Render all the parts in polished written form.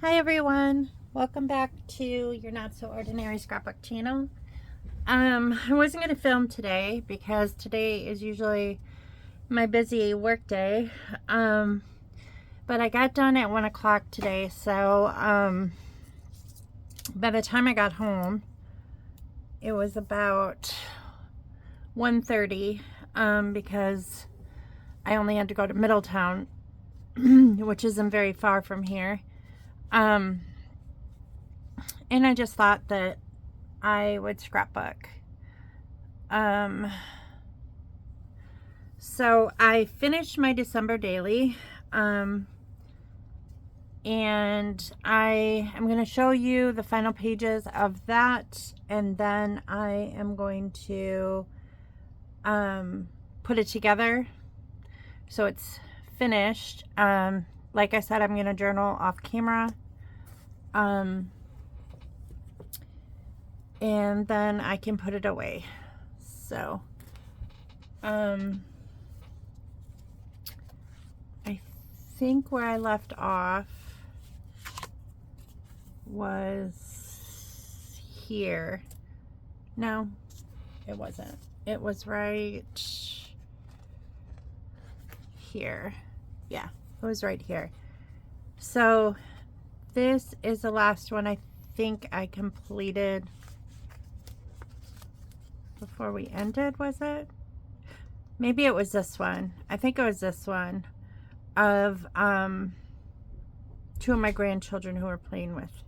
Hi everyone, welcome back to your Not So Ordinary Scrapbook channel. I wasn't going to film today because today is usually my busy work day, but I got done at 1 o'clock today, so by the time I got home it was about 1:30, because I only had to go to Middletown, which isn't very far from here. And I just thought that I would scrapbook. So I finished my December daily, and I am going to show you the final pages of that, and then I am going to put it together so it's finished. Like I said, I'm going to journal off camera. And then I can put it away. So, I think where I left off was here. No, it wasn't. It was right here. Yeah, it was right here. So, this is the last one I think I completed before we ended, was it? Maybe it was this one. I think it was this one of two of my grandchildren who were playing with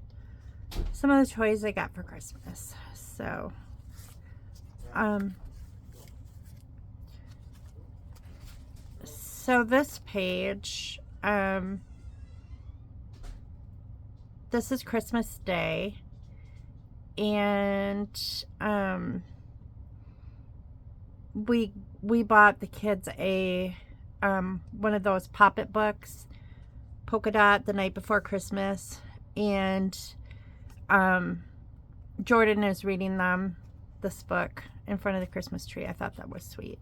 some of the toys I got for Christmas. So this page, this is Christmas Day, and we bought the kids a one of those pop-it books, polka dot, the night before Christmas, and Jordan is reading them this book in front of the Christmas tree. I thought that was sweet,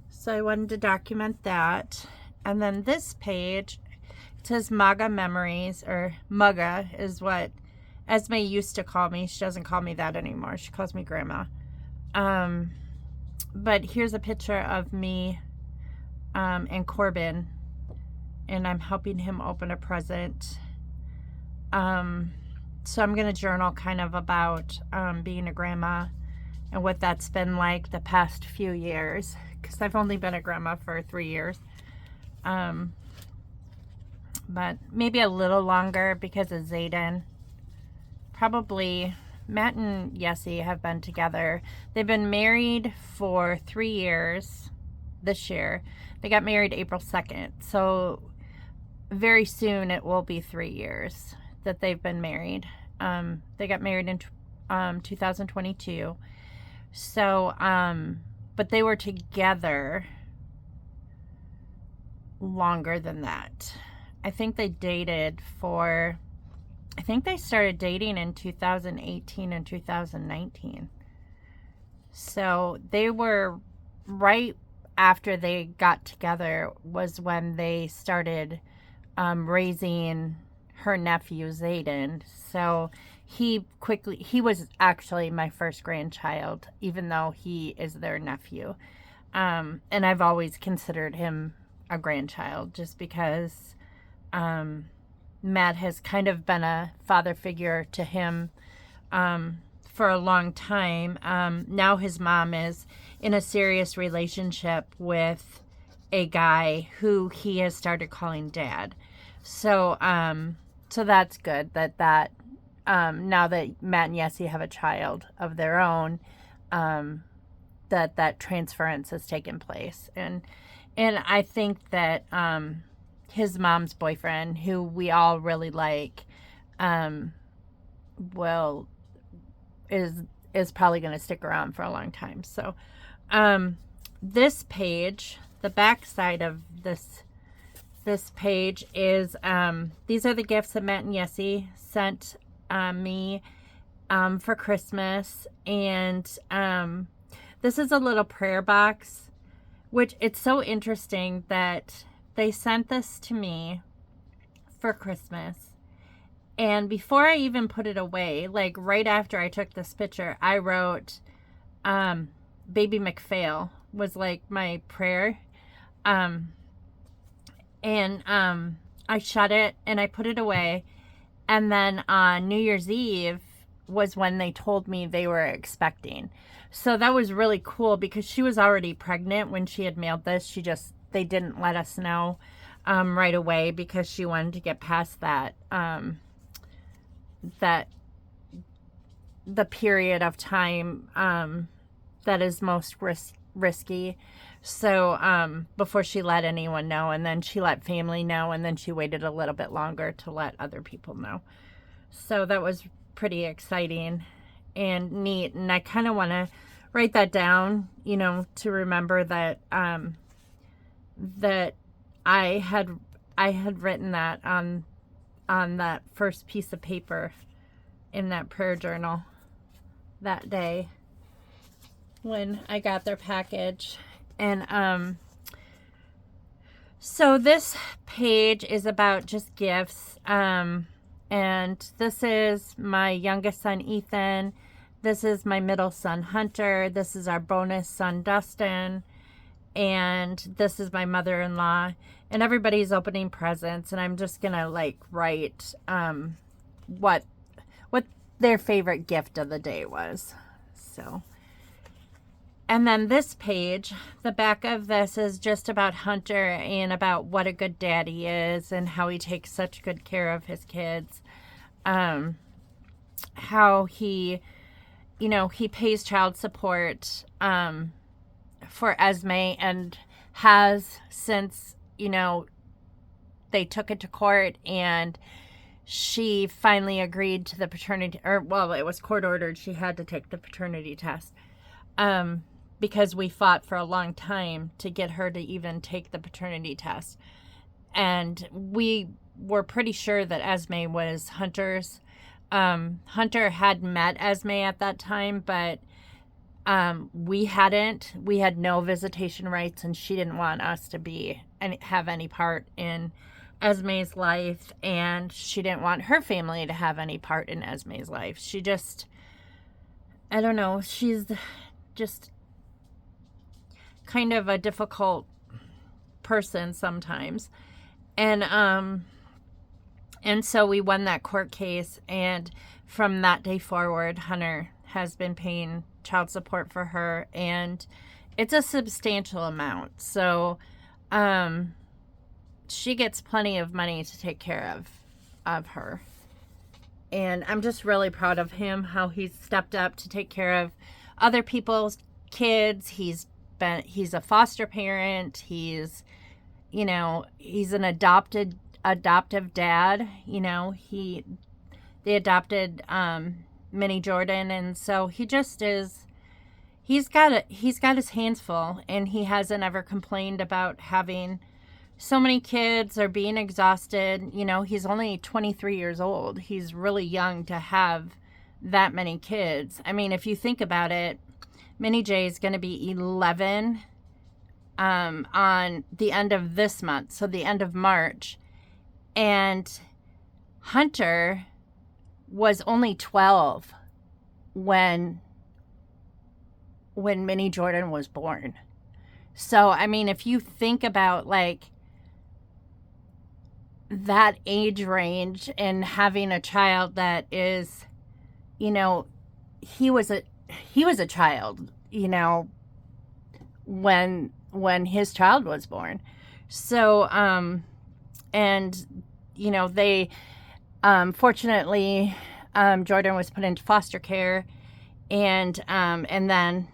so I wanted to document that. And then this page, it says Maga Memories, or Mugga is what Esme used to call me. She doesn't call me that anymore. She calls me Grandma. But here's a picture of me and Corbin, and I'm helping him open a present. So I'm going to journal kind of about being a grandma and what that's been like the past few years, because I've only been a grandma for 3 years. But maybe a little longer because of Zayden. Probably Matt and Yessie have been together. They've been married for 3 years this year. They got married April 2nd. So very soon it will be 3 years that they've been married. They got married in 2022. So, but they were together longer than that. I think they started dating in 2018 and 2019. So they were right after they got together was when they started raising her nephew Zayden. So he was actually my first grandchild, even though he is their nephew. And I've always considered him a grandchild just because Matt has kind of been a father figure to him for a long time. Now his mom is in a serious relationship with a guy who he has started calling dad. So so that's good that now that Matt and Yessie have a child of their own, that transference has taken place. And I think that his mom's boyfriend, who we all really like, is probably going to stick around for a long time. So this page, the back side of this page is these are the gifts that Matt and Yessie sent me for Christmas. And this is a little prayer box, which it's so interesting that they sent this to me for Christmas, And before I even put it away, like right after I took this picture, I wrote, Baby McPhail was like my prayer. Um, and I shut it and I put it away. And then on New Year's Eve was when they told me they were expecting. So that was really cool because she was already pregnant when she had mailed this. They didn't let us know right away because she wanted to get past that, the period of time that is most risky. So before she let anyone know, and then she let family know, and then she waited a little bit longer to let other people know. So that was pretty exciting and neat. And I kind of want to write that down, to remember that that I had written that on that first piece of paper in that prayer journal that day when I got their package. And so this page is about just gifts. And this is my youngest son, Ethan. This is my middle son, Hunter. This is our bonus son, Dustin. And this is my mother-in-law. And everybody's opening presents. And I'm just going to write what their favorite gift of the day was. So, and then this page, the back of this is just about Hunter and about what a good dad he is and how he takes such good care of his kids. How he pays child support for Esme and has since, they took it to court and she finally agreed to the paternity, it was court ordered. She had to take the paternity test. Because we fought for a long time to get her to even take the paternity test. And we were pretty sure that Esme was Hunter's. Hunter had met Esme at that time, but we hadn't. We had no visitation rights, and she didn't want us to have any part in Esme's life, and she didn't want her family to have any part in Esme's life. She just, I don't know, she's just kind of a difficult person sometimes. And so we won that court case, and from that day forward, Hunter has been paying child support for her, and it's a substantial amount. So she gets plenty of money to take care of her. And I'm just really proud of him, how he's stepped up to take care of other people's kids. He's a foster parent. He's an adoptive dad. They adopted Minnie Jordan, and so he just is. He's got his hands full, and he hasn't ever complained about having so many kids or being exhausted. He's only 23 years old. He's really young to have that many kids. I mean, if you think about it, Minnie J is going to be 11 on the end of this month, so the end of March. And Hunter was only 12 when Minnie Jordan was born. So, I mean, if you think about that age range and having a child that is, he was a child, when his child was born. So, they, fortunately, Jordan was put into foster care, and then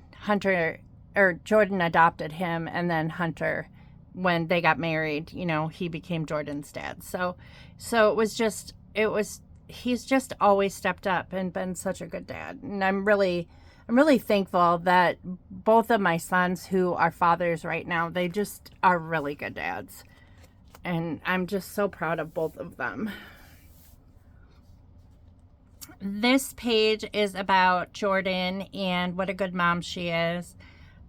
Jordan adopted him, and then Hunter, when they got married, he became Jordan's dad. So he's just always stepped up and been such a good dad. And I'm really thankful that both of my sons who are fathers right now, they just are really good dads. And I'm just so proud of both of them. This page is about Jordan and what a good mom she is.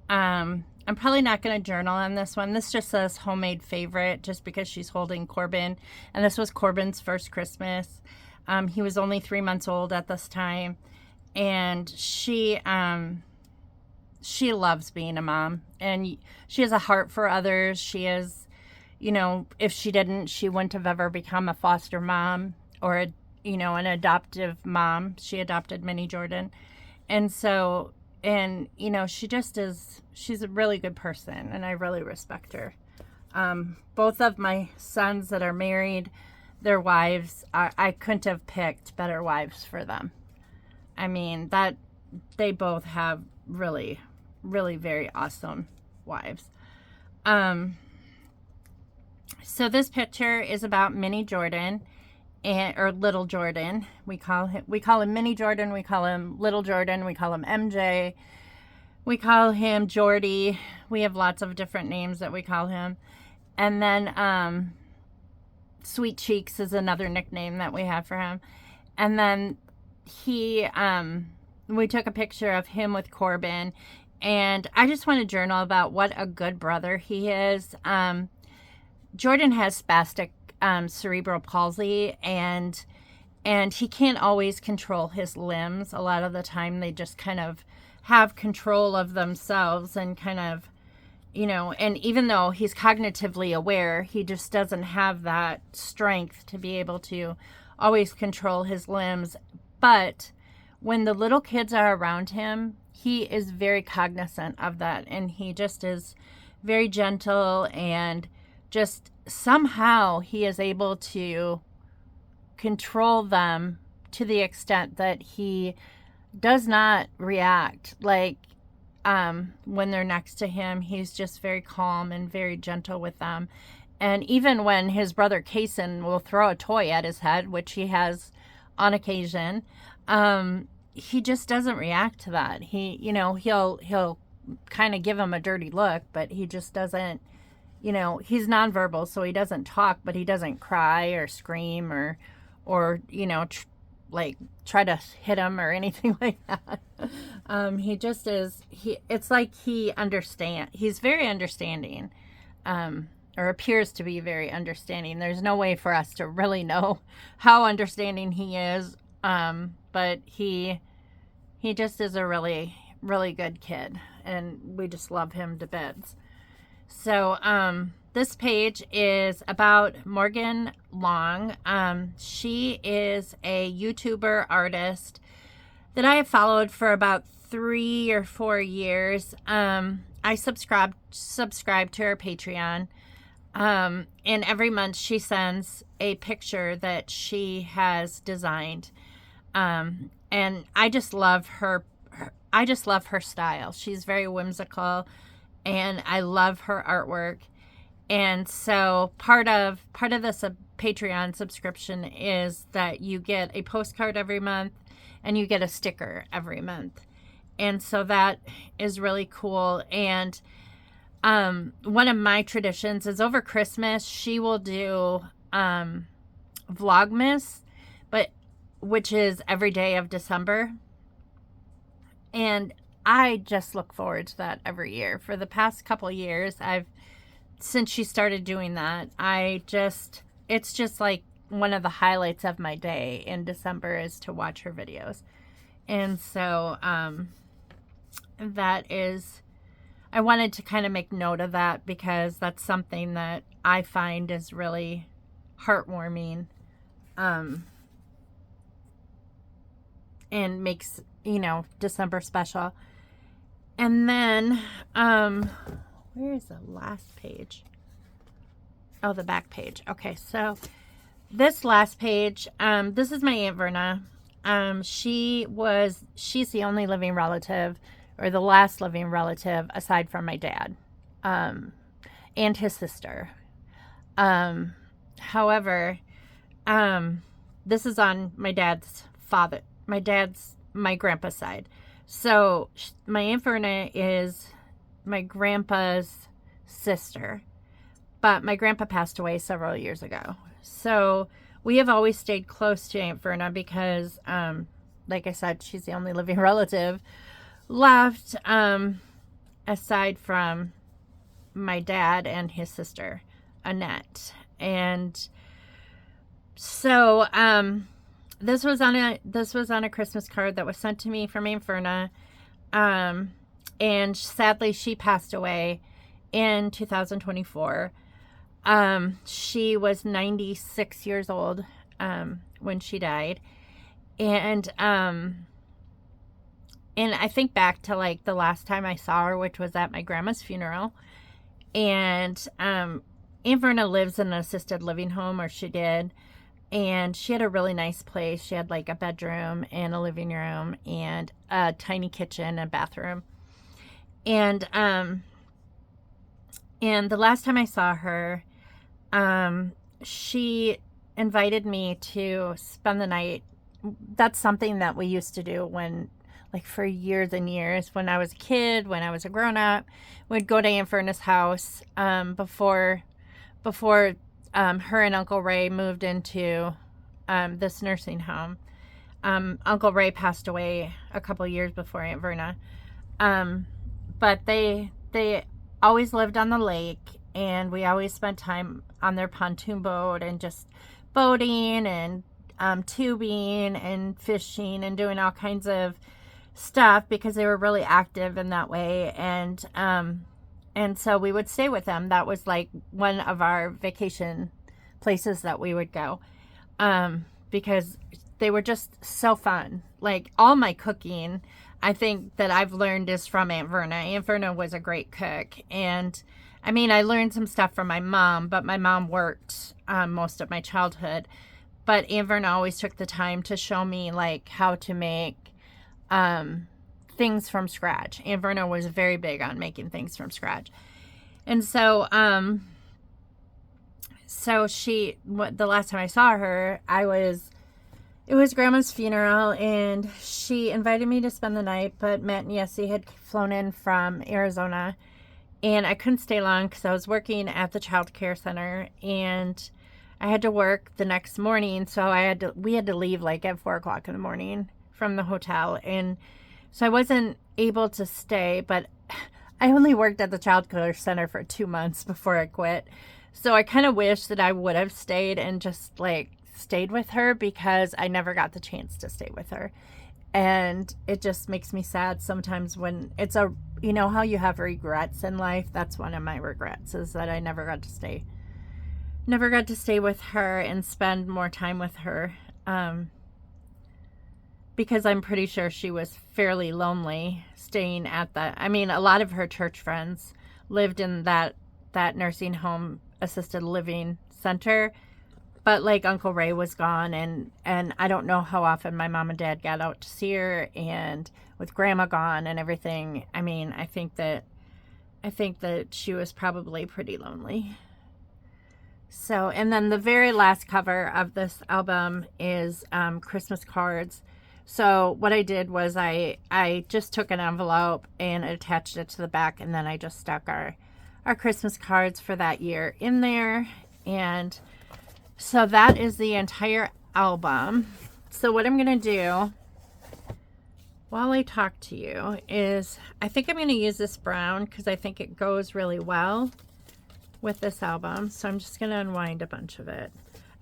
I'm probably not going to journal on this one. This just says homemade favorite just because she's holding Corbin. And this was Corbin's first Christmas. He was only 3 months old at this time, and she loves being a mom, and she has a heart for others. She is, if she didn't, she wouldn't have ever become a foster mom or an adoptive mom. She adopted Minnie Jordan. And so, she just is, she's a really good person, and I really respect her. Both of my sons that are married, their wives, I couldn't have picked better wives for them. I mean, that they both have really, really very awesome wives. So this picture is about Minnie Jordan, or Little Jordan. We call him Minnie Jordan. We call him Little Jordan. We call him MJ. We call him Jordy. We have lots of different names that we call him. And then Sweet Cheeks is another nickname that we have for him. And then we took a picture of him with Corbin, and I just want to journal about what a good brother he is. Jordan has spastic cerebral palsy, and he can't always control his limbs. A lot of the time they just kind of have control of themselves, and kind of, and even though he's cognitively aware, he just doesn't have that strength to be able to always control his limbs. But when the little kids are around him, he is very cognizant of that, and he just is very gentle, and just somehow he is able to control them to the extent that he does not react like when they're next to him. He's just very calm and very gentle with them. And even when his brother Kason will throw a toy at his head, which he has on occasion, he just doesn't react to that. He'll kind of give him a dirty look, but he just doesn't, he's nonverbal, so he doesn't talk, but he doesn't cry or scream or try to hit him or anything like that. He just is, it's like he's very understanding, or appears to be very understanding. There's no way for us to really know how understanding he is, but he just is a really, really good kid, and we just love him to bits. So this page is about Morgan Long. She is a YouTuber artist that I have followed for about 3 or 4 years. I subscribe to her Patreon. And every month she sends a picture that she has designed. And I just love her. I just love her style. She's very whimsical, and I love her artwork. And so part of this Patreon subscription is that you get a postcard every month, and you get a sticker every month. And so that is really cool. And one of my traditions is over Christmas, she will do Vlogmas, which is every day of December. And I just look forward to that every year. For the past couple years, since she started doing that, it's just like one of the highlights of my day in December is to watch her videos. And so I wanted to kind of make note of that, because that's something that I find is really heartwarming, and makes, December special. And then, where is the last page? Oh, the back page. Okay, so this last page, this is my Aunt Verna. She's the only living relative, or the last living relative, aside from my dad, and his sister. However, this is on my grandpa's side. So my Aunt Verna is my grandpa's sister, but my grandpa passed away several years ago. So we have always stayed close to Aunt Verna because, like I said, she's the only living relative left, aside from my dad and his sister, Annette. And so this was on a Christmas card that was sent to me from Aunt Verna. And sadly she passed away in 2024. She was 96 years old when she died. And I think back to like the last time I saw her, which was at my grandma's funeral. And Aunt Verna lives in an assisted living home, or she did. And she had a really nice place. She had like a bedroom and a living room and a tiny kitchen and bathroom. And the last time I saw her, she invited me to spend the night. That's something that we used to do when, like, for years and years, when I was a kid, when I was a grown up, we'd go to Aunt Verna's house before her and Uncle Ray moved into this nursing home. Uncle Ray passed away a couple years before Aunt Verna, but they always lived on the lake, and we always spent time on their pontoon boat and just boating and tubing and fishing and doing all kinds of stuff because they were really active in that way. And so we would stay with them. That was like one of our vacation places that we would go, because they were just so fun. Like, all my cooking, I think that I've learned is from Aunt Verna. Aunt Verna was a great cook. And I mean, I learned some stuff from my mom, but my mom worked most of my childhood. But Aunt Verna always took the time to show me like how to make things from scratch. Aunt Verna was very big on making things from scratch. And so the last time I saw her, it was Grandma's funeral, and she invited me to spend the night, but Matt and Yessie had flown in from Arizona, and I couldn't stay long because I was working at the child care center, and I had to work the next morning, so we had to leave like at 4 o'clock in the morning from the hotel. And so I wasn't able to stay, but I only worked at the child care center for 2 months before I quit. So I kind of wish that I would have stayed and just like stayed with her, because I never got the chance to stay with her. And it just makes me sad sometimes when you know how you have regrets in life. That's one of my regrets, is that I never got to stay with her and spend more time with her. Because I'm pretty sure she was fairly lonely staying at a lot of her church friends lived in that nursing home assisted living center, but like Uncle Ray was gone, and I don't know how often my mom and dad got out to see her, and with Grandma gone and everything, I mean, I think that she was probably pretty lonely. So, and then the very last cover of this album is Christmas cards. So what I did was I just took an envelope and attached it to the back, and then I just stuck our Christmas cards for that year in there. And so that is the entire album. So what I'm going to do while I talk to you is, I think I'm going to use this brown because I think it goes really well with this album. So I'm just going to unwind a bunch of it.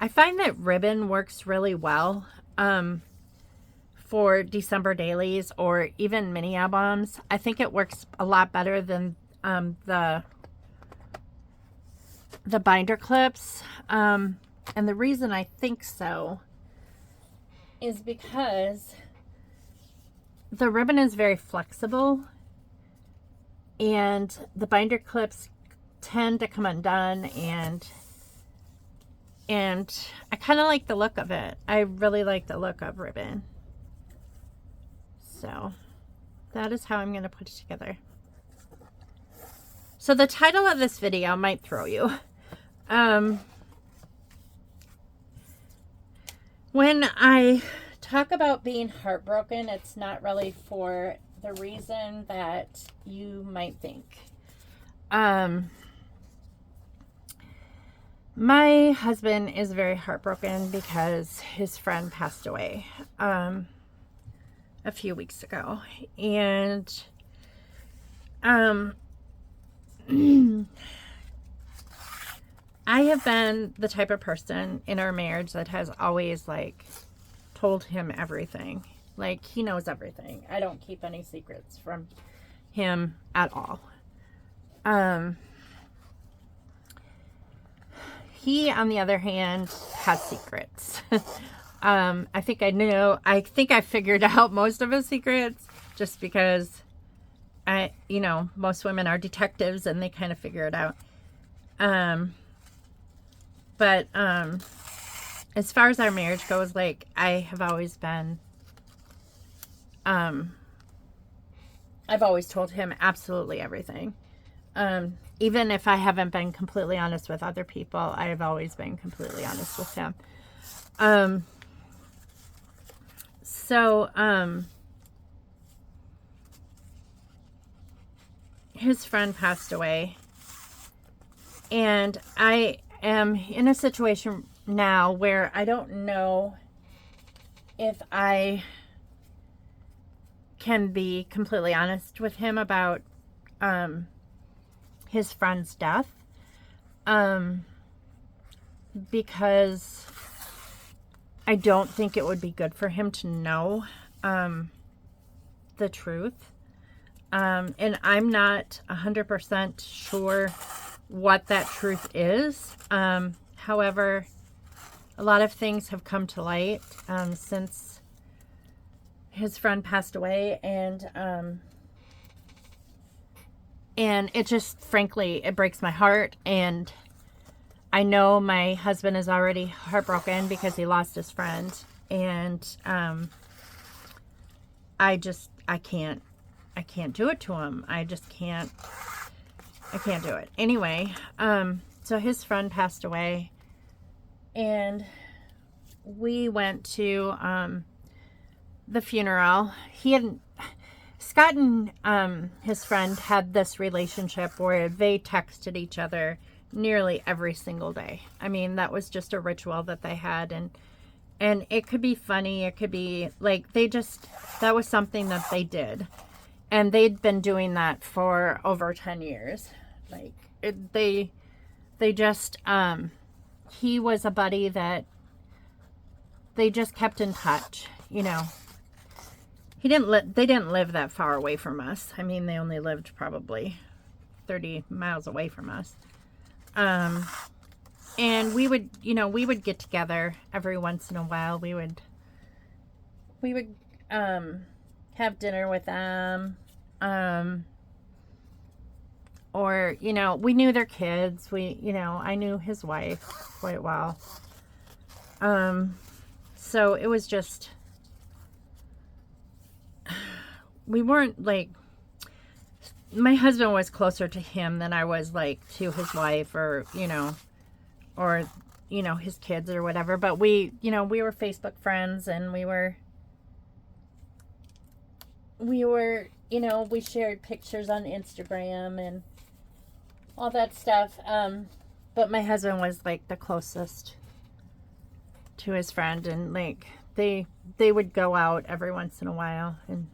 I find that ribbon works really well for December dailies or even mini albums. I think it works a lot better than the binder clips. And the reason I think so is because the ribbon is very flexible, and the binder clips tend to come undone, and I kind of like the look of it. I really like the look of ribbon. So that is how I'm going to put it together. So the title of this video might throw you. When I talk about being heartbroken, it's not really for the reason that you might think. My husband is very heartbroken because his friend passed away a few weeks ago. And I have been the type of person in our marriage that has always like told him everything. Like, he knows everything. I don't keep any secrets from him at all. He, on the other hand, has secrets. I think I figured out most of his secrets just because most women are detectives and they kind of figure it out. But as far as our marriage goes, like, I have always been, I've always told him absolutely everything. Even if I haven't been completely honest with other people, I have always been completely honest with him. His friend passed away, and I am in a situation now where I don't know if I can be completely honest with him about his friend's death, because I don't think it would be good for him to know the truth. And I'm not 100% sure what that truth is. However, a lot of things have come to light since his friend passed away, and it just, frankly, it breaks my heart. And I know my husband is already heartbroken because he lost his friend, and I can't do it to him. I can't do it. Anyway, so his friend passed away, and we went to the funeral. Scott and his friend had this relationship where they texted each other nearly every single day. I mean, that was just a ritual that they had, and it could be funny, it could be like that was something that they did. And they'd been doing that for over 10 years. Like, they just, he was a buddy that they just kept in touch, They didn't live that far away from us. I mean, they only lived probably 30 miles away from us. And we would get together every once in a while. We would have dinner with them. Or, we knew their kids. I knew his wife quite well. So it was just, we weren't like, my husband was closer to him than I was like to his wife or his kids or whatever. But we were Facebook friends, and we shared pictures on Instagram and all that stuff. But my husband was like the closest to his friend, and like they would go out every once in a while and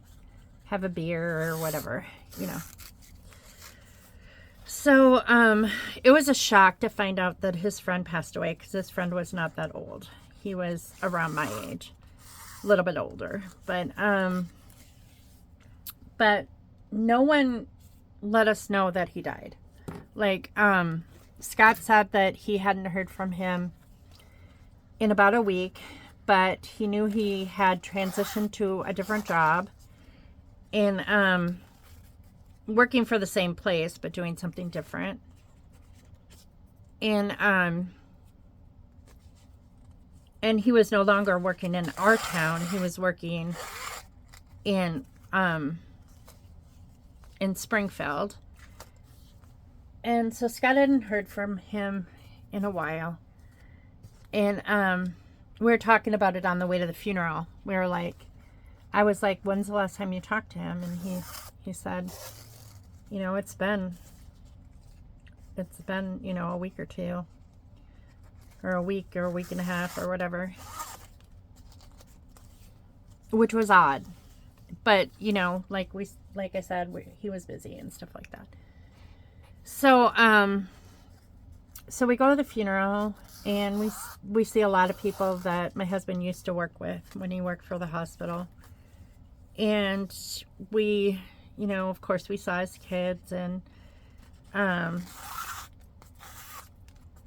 have a beer or whatever. So it was a shock to find out that his friend passed away, because his friend was not that old. He was around my age, a little bit older, but no one let us know that he died. Like, Scott said that he hadn't heard from him in about a week, but he knew he had transitioned to a different job and working for the same place, but doing something different. And he was no longer working in our town. He was working in Springfield. And so Scott hadn't heard from him in a while. And we were talking about it on the way to the funeral. I was like, when's the last time you talked to him? And he said, it's been, a week or two, or a week and a half or whatever, which was odd. But, like I said, he was busy and stuff like that. So, So we go to the funeral, and we see a lot of people that my husband used to work with when he worked for the hospital. And we, of course, we saw his kids and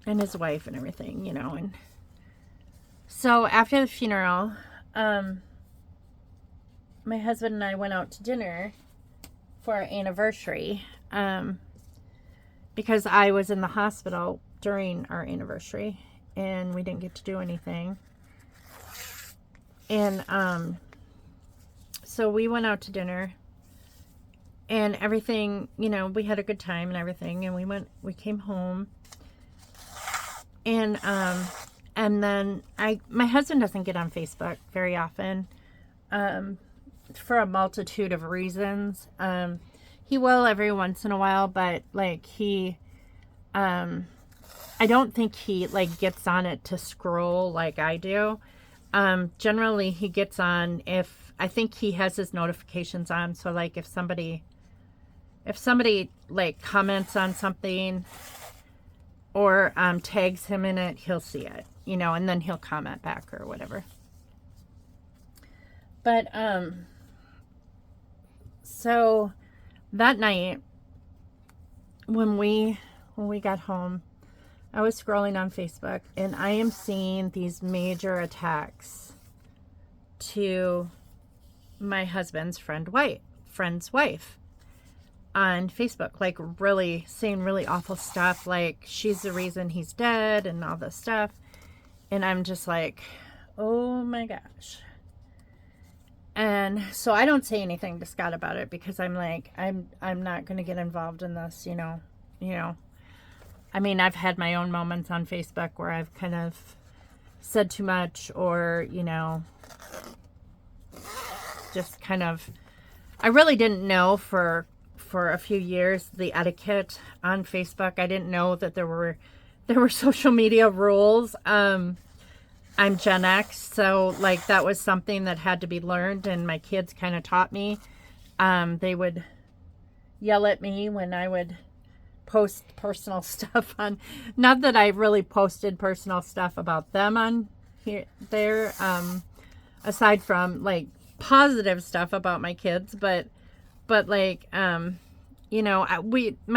his wife and everything, and so after the funeral, my husband and I went out to dinner for our anniversary, because I was in the hospital during our anniversary and we didn't get to do anything. And so we went out to dinner and everything, we had a good time and everything, and we came home. And then my husband doesn't get on Facebook very often, for a multitude of reasons. He will every once in a while, but I don't think he gets on it to scroll like I do. Generally he gets on I think he has his notifications on. So if somebody comments on something or tags him in it, he'll see it, and then he'll comment back or whatever. But so that night when we got home, I was scrolling on Facebook and I am seeing these major attacks to my husband's friend's wife on Facebook, really saying really awful stuff, she's the reason he's dead and all this stuff. And I'm just like, oh my gosh. And so I don't say anything to Scott about it because I'm like, I'm not going to get involved in this, I mean, I've had my own moments on Facebook where I've kind of said too much or, just kind of, I really didn't know for a few years the etiquette on Facebook. I didn't know that there were social media rules. I'm Gen X, so that was something that had to be learned, and my kids kind of taught me. They would yell at me when I would post personal stuff on, not that I really posted personal stuff about them on there, aside from positive stuff about my kids, but my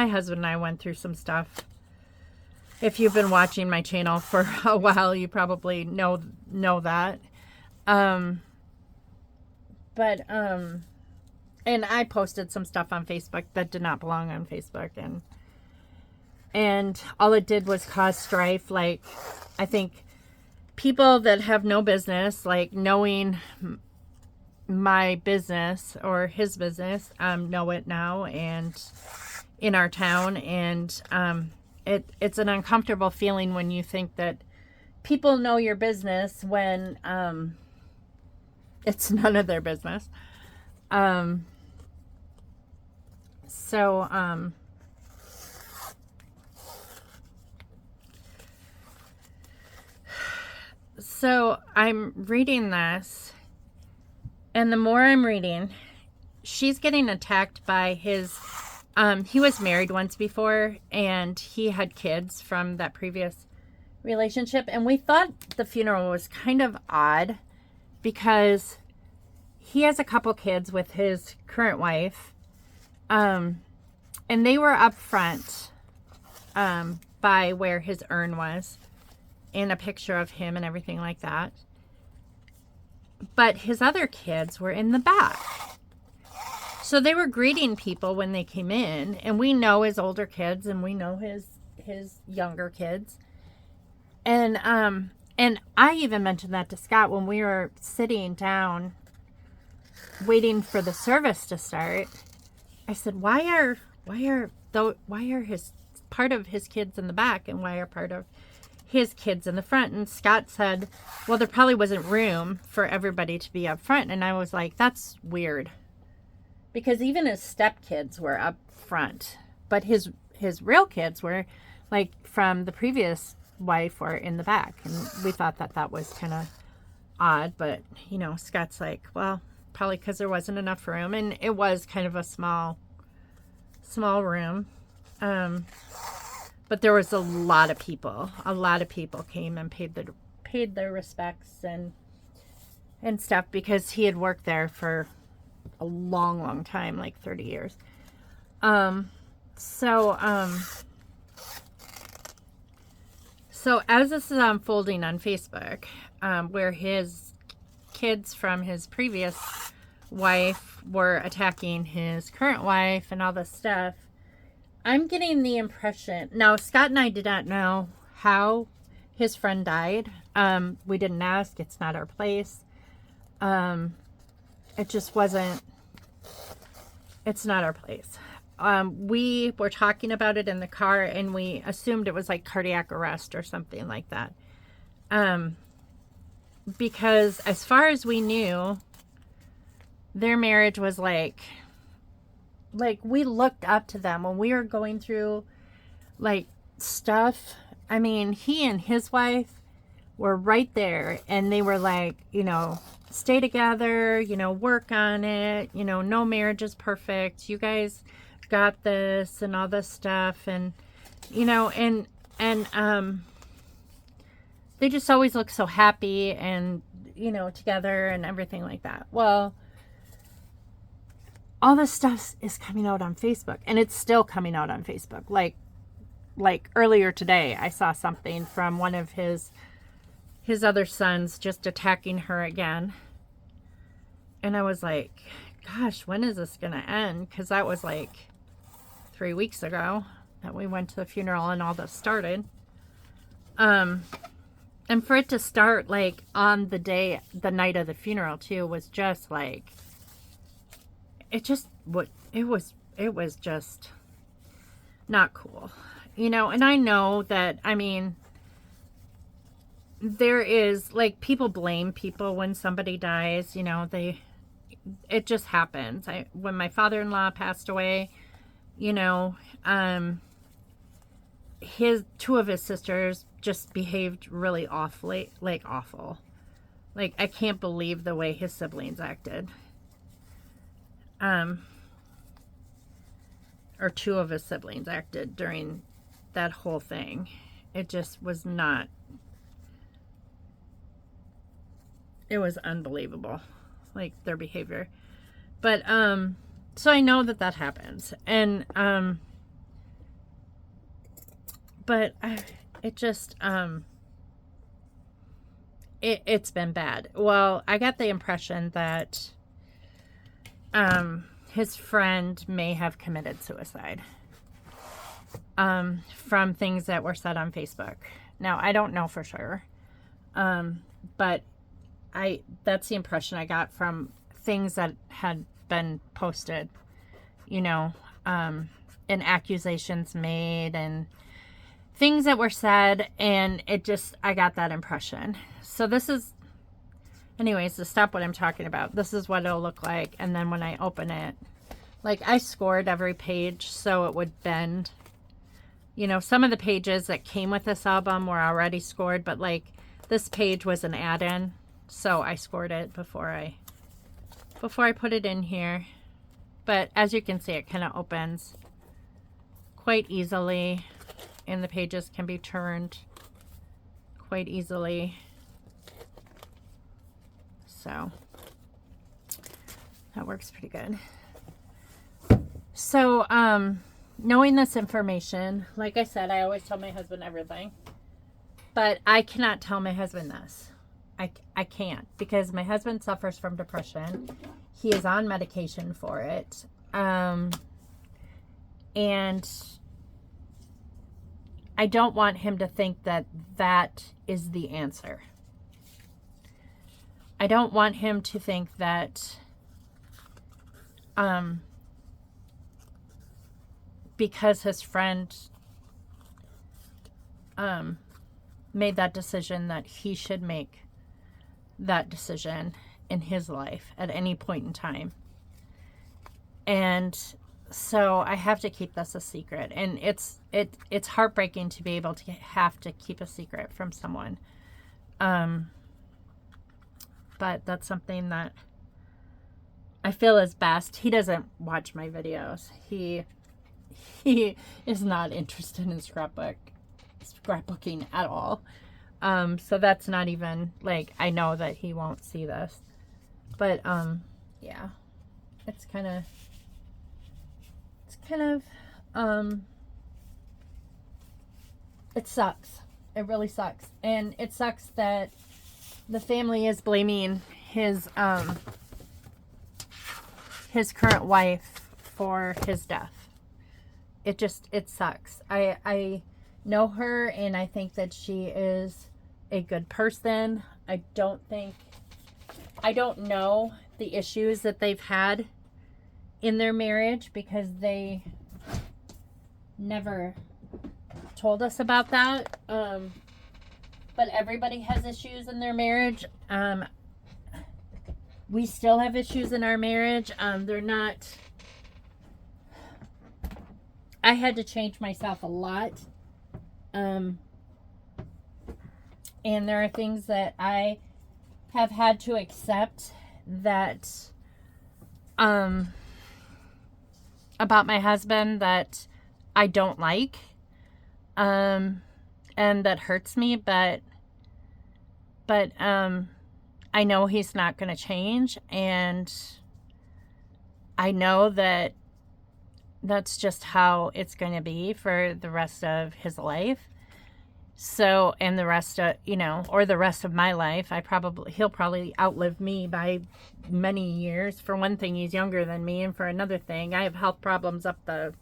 husband and I went through some stuff. If you've been watching my channel for a while, you probably know that. And I posted some stuff on Facebook that did not belong on Facebook, and all it did was cause strife. I think people that have no business, knowing my business or his business, know it now and in our town, and it's an uncomfortable feeling when you think that people know your business when it's none of their business. So I'm reading this, and the more I'm reading, she's getting attacked by his, he was married once before, and he had kids from that previous relationship, and we thought the funeral was kind of odd because he has a couple kids with his current wife, and they were up front by where his urn was, in a picture of him and everything like that. But his other kids were in the back. So they were greeting people when they came in, and we know his older kids and we know his younger kids. And I even mentioned that to Scott when we were sitting down waiting for the service to start. I said, why are his part of his kids in the back and why are part of his kids in the front? And Scott said, well, there probably wasn't room for everybody to be up front. And I was like, that's weird, because even his stepkids were up front, but his real kids were from the previous wife were in the back. And we thought that was kind of odd, but Scott's like, well, probably because there wasn't enough room, and it was kind of a small room. But there was a lot of people. A lot of people came and paid their respects and stuff, because he had worked there for a long, long time, like 30 years. So as this is unfolding on Facebook, where his kids from his previous wife were attacking his current wife and all this stuff, I'm getting the impression, now Scott and I did not know how his friend died. We didn't ask. It's not our place. It just wasn't, it's not our place. We were talking about it in the car, and we assumed it was like cardiac arrest or something like that. Because as far as we knew, their marriage was like we looked up to them when we were going through like stuff. I mean, he and his wife were right there, and they were like, you know, stay together, you know, work on it, you know, no marriage is perfect, you guys got this, and all this stuff. And you know, and they just always look so happy and, you know, together and everything like that. Well, all this stuff is coming out on Facebook, and it's still coming out on Facebook. Like earlier today, I saw something from one of his other sons just attacking her again. And I was like, gosh, when is this going to end? Because that was like 3 weeks ago that we went to the funeral and all this started. And for it to start like on the night of the funeral too, was just like, it was just not cool, you know. And I know that, I mean, there is like, people blame people when somebody dies, you know, it just happens. When my father-in-law passed away, you know, two of his sisters just behaved really awfully, like awful. Like, I can't believe the way his siblings acted. Or two of his siblings acted during that whole thing. It just was not, it was unbelievable, like their behavior. But so I know that happens, and but it just it's been bad. Well, I got the impression that his friend may have committed suicide from things that were said on Facebook. Now, I don't know for sure, but that's the impression I got from things that had been posted, you know, and accusations made and things that were said, and I got that impression. So this is, anyways, to stop what I'm talking about, this is what it'll look like. And then when I open it, like, I scored every page so it would bend. You know, some of the pages that came with this album were already scored, but like this page was an add-in, so I scored it before I put it in here. But as you can see, it kind of opens quite easily, and the pages can be turned quite easily. So that works pretty good. So, knowing this information, like I said, I always tell my husband everything, but I cannot tell my husband this. I can't, because my husband suffers from depression. He is on medication for it. And I don't want him to think that is the answer. I don't want him to think that because his friend made that decision, that he should make that decision in his life at any point in time. And so I have to keep this a secret, and it's heartbreaking to be able to have to keep a secret from someone. But that's something that I feel is best. He doesn't watch my videos. He he is not interested in scrapbooking at all. So that's not even, like, I know that he won't see this. But, yeah. It's kind of, it sucks. It really sucks. And it sucks that the family is blaming his current wife for his death. It sucks. I know her, and I think that she is a good person. I don't know the issues that they've had in their marriage, because they never told us about that. But everybody has issues in their marriage. We still have issues in our marriage. They're not... I had to change myself a lot. And there are things that I have had to accept that about my husband that I don't like, and that hurts me, but I know he's not going to change, and I know that that's just how it's going to be for the rest of his life. So, and the rest of, or the rest of my life, he'll probably outlive me by many years. For one thing, he's younger than me. And for another thing, I have health problems up the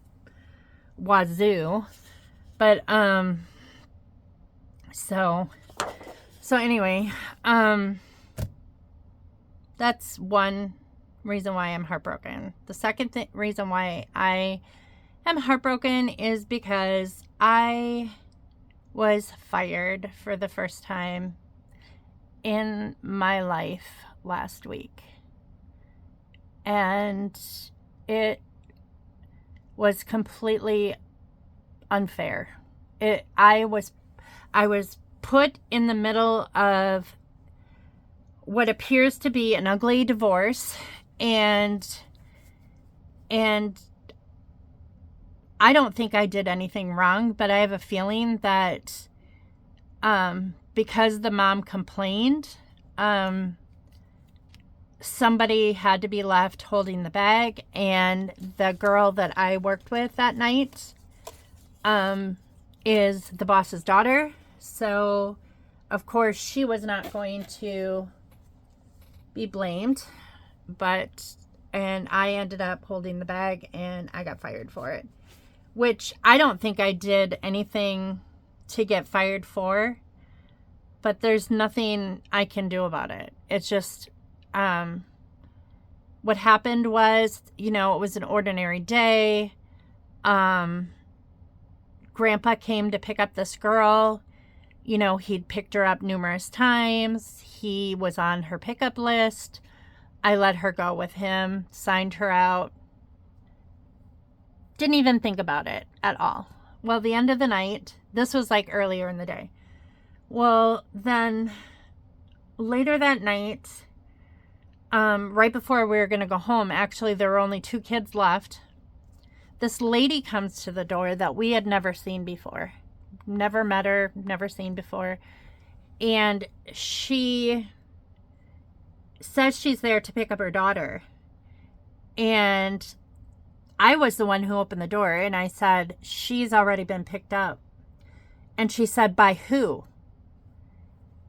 wazoo. But, so anyway, that's one reason why I'm heartbroken. The second reason why I am heartbroken is because I was fired for the first time in my life last week. And it was completely unfair. I was put in the middle of what appears to be an ugly divorce, and I don't think I did anything wrong, but I have a feeling that because the mom complained, somebody had to be left holding the bag, and the girl that I worked with that night is the boss's daughter. So, of course, she was not going to be blamed, and I ended up holding the bag, and I got fired for it. Which I don't think I did anything to get fired for, but there's nothing I can do about it. It's just, what happened was, it was an ordinary day. Grandpa came to pick up this girl. He'd picked her up numerous times. He was on her pickup list. I let her go with him, signed her out. Didn't even think about it at all. Well, the end of the night, this was like earlier in the day. Well, then later that night, right before we were going to go home, actually, there were only 2 kids left. This lady comes to the door that we had never seen before. Never met her, never seen before. And she says she's there to pick up her daughter. And I was the one who opened the door, and I said, she's already been picked up. And she said, by who?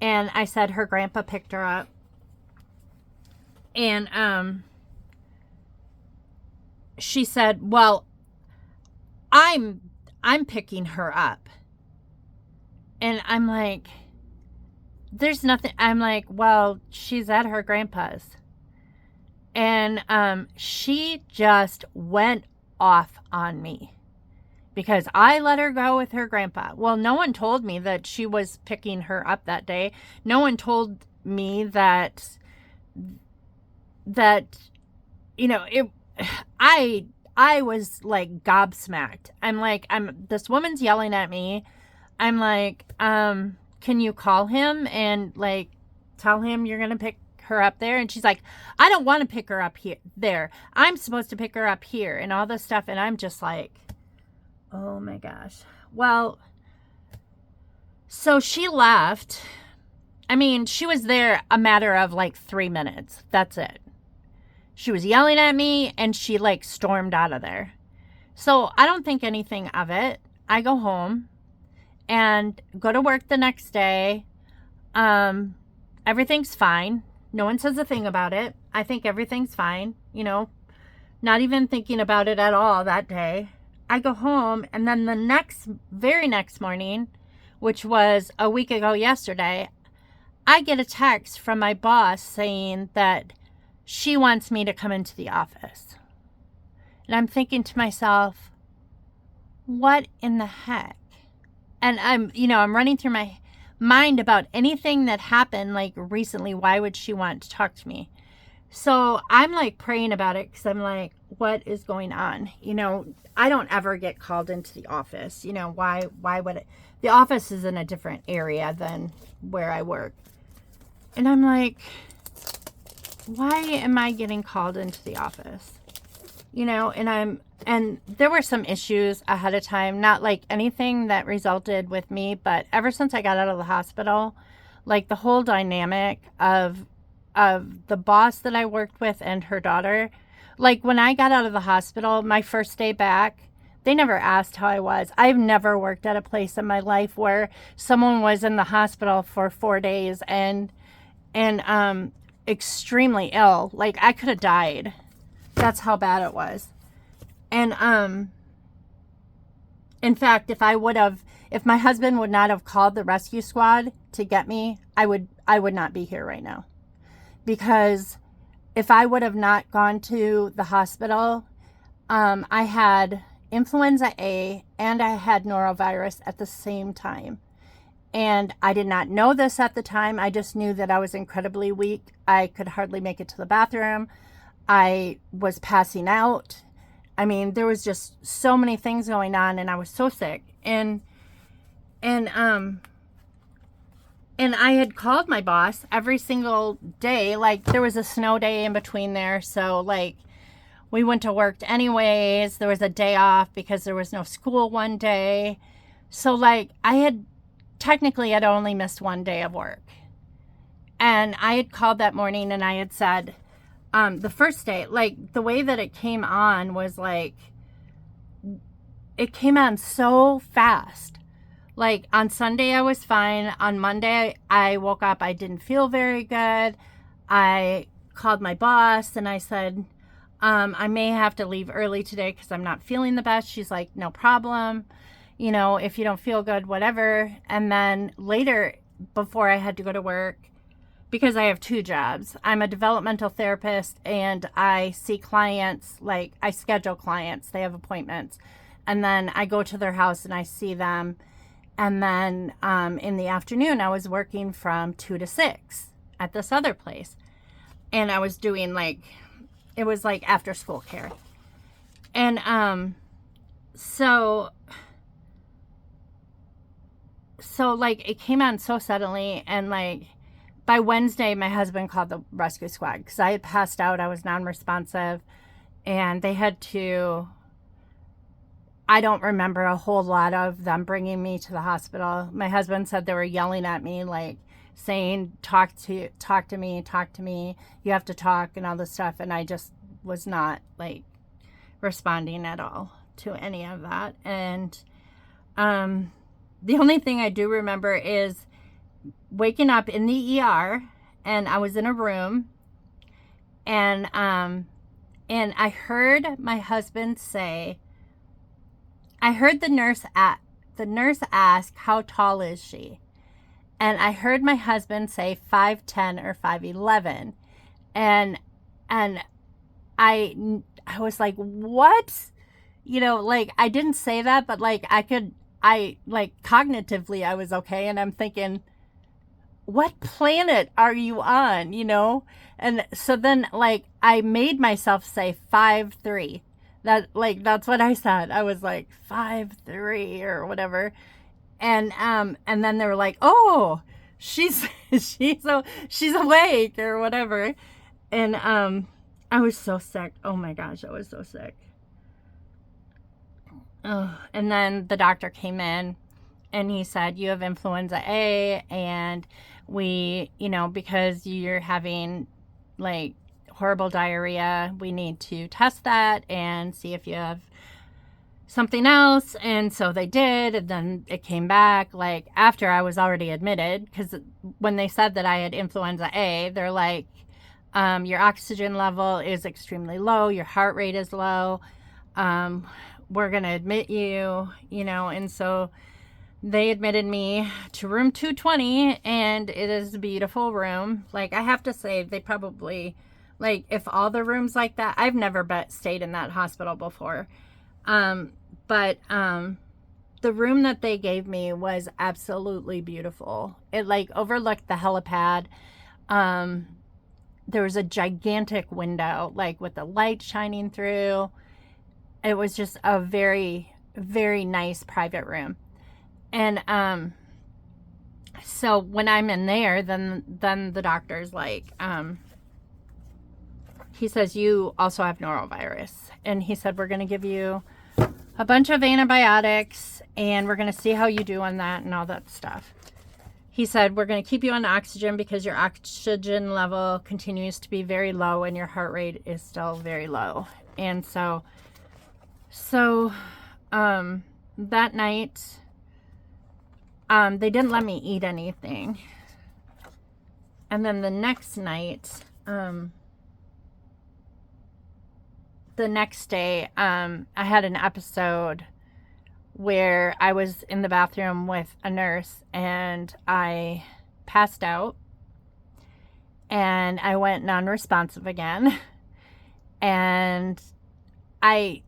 And I said, her grandpa picked her up. And she said, well, I'm picking her up. And I'm like, there's nothing. I'm like, well, she's at her grandpa's. And she just went off on me because I let her go with her grandpa. Well, no one told me that she was picking her up that day. No one told me that I was like gobsmacked. I'm like, this woman's yelling at me. I'm like, can you call him and like tell him you're going to pick her up there? And she's like, I don't want to pick her up there. I'm supposed to pick her up here and all this stuff. And I'm just like, Oh my gosh. Well, so she left. I mean, she was there a matter of like 3 minutes. That's it. She was yelling at me and she like stormed out of there. So I don't think anything of it. I go home and go to work the next day. Everything's fine. No one says a thing about it. I think everything's fine, not even thinking about it at all that day. I go home, and then the very next morning, which was a week ago yesterday, I get a text from my boss saying that she wants me to come into the office. And I'm thinking to myself, what in the heck? And I'm running through my mind about anything that happened like recently. Why would she want to talk to me? So I'm like praying about it because I'm like, what is going on? I don't ever get called into the office. Why would it? The office is in a different area than where I work. And I'm like, why am I getting called into the office? And there were some issues ahead of time, not like anything that resulted with me, but ever since I got out of the hospital, like the whole dynamic of the boss that I worked with and her daughter, like when I got out of the hospital, my first day back, they never asked how I was. I've never worked at a place in my life where someone was in the hospital for 4 days and extremely ill. Like I could have died. That's how bad it was. And in fact, if my husband would not have called the rescue squad to get me, I would not be here right now. Because if I would have not gone to the hospital, I had influenza A and I had norovirus at the same time. And I did not know this at the time. I just knew that I was incredibly weak. I could hardly make it to the bathroom. I was passing out. I mean, there was just so many things going on, and I was so sick. And I had called my boss every single day. Like there was a snow day in between there, so like we went to work anyways. There was a day off because there was no school one day. So like I had only missed 1 day of work. And I had called that morning and I had said, the first day, like the way that it came on was like, it came on so fast. Like on Sunday, I was fine. On Monday, I woke up, I didn't feel very good. I called my boss and I said, I may have to leave early today because I'm not feeling the best. She's like, no problem. If you don't feel good, whatever. And then later, before I had to go to work, because I have 2 jobs. I'm a developmental therapist and I see clients, like I schedule clients, they have appointments. And then I go to their house and I see them. And then in the afternoon, I was working from 2 to 6 at this other place. And I was doing it was like after school care. And so like it came on so suddenly, and like by Wednesday, my husband called the rescue squad because I had passed out. I was non-responsive, and they had to, I don't remember a whole lot of them bringing me to the hospital. My husband said they were yelling at me, like saying, talk to me, you have to talk and all this stuff. And I just was not like responding at all to any of that. And the only thing I do remember is waking up in the ER, and I was in a room, and I heard my husband say, I heard the nurse ask, how tall is she? And I heard my husband say 5'10" or 5'11", and I was like, what? Like I didn't say that, but like I cognitively I was okay, and I'm thinking, what planet are you on? And so then like I made myself say 5'3". That's what I said. I was like 5'3" or whatever. And then they were like, oh, she's awake or whatever. And I was so sick. Oh my gosh, I was so sick. And then the doctor came in and he said, you have influenza A, and we, because you're having like horrible diarrhea, we need to test that and see if you have something else. And so they did, and then it came back like after I was already admitted, because when they said that I had influenza A, they're like, your oxygen level is extremely low, your heart rate is low, we're gonna admit you, and so they admitted me to room 220, and it is a beautiful room. Like, I have to say, they probably, like, if all the rooms like that, I've never stayed in that hospital before. But the room that they gave me was absolutely beautiful. It like overlooked the helipad. There was a gigantic window, like with the light shining through. It was just a very, very nice private room. And so when I'm in there, then the doctor's like, he says, you also have norovirus. And he said, we're going to give you a bunch of antibiotics, and we're going to see how you do on that and all that stuff. He said, we're going to keep you on oxygen because your oxygen level continues to be very low and your heart rate is still very low. And so that night, they didn't let me eat anything. And then the next night, the next day, I had an episode where I was in the bathroom with a nurse and I passed out and I went non-responsive again. And I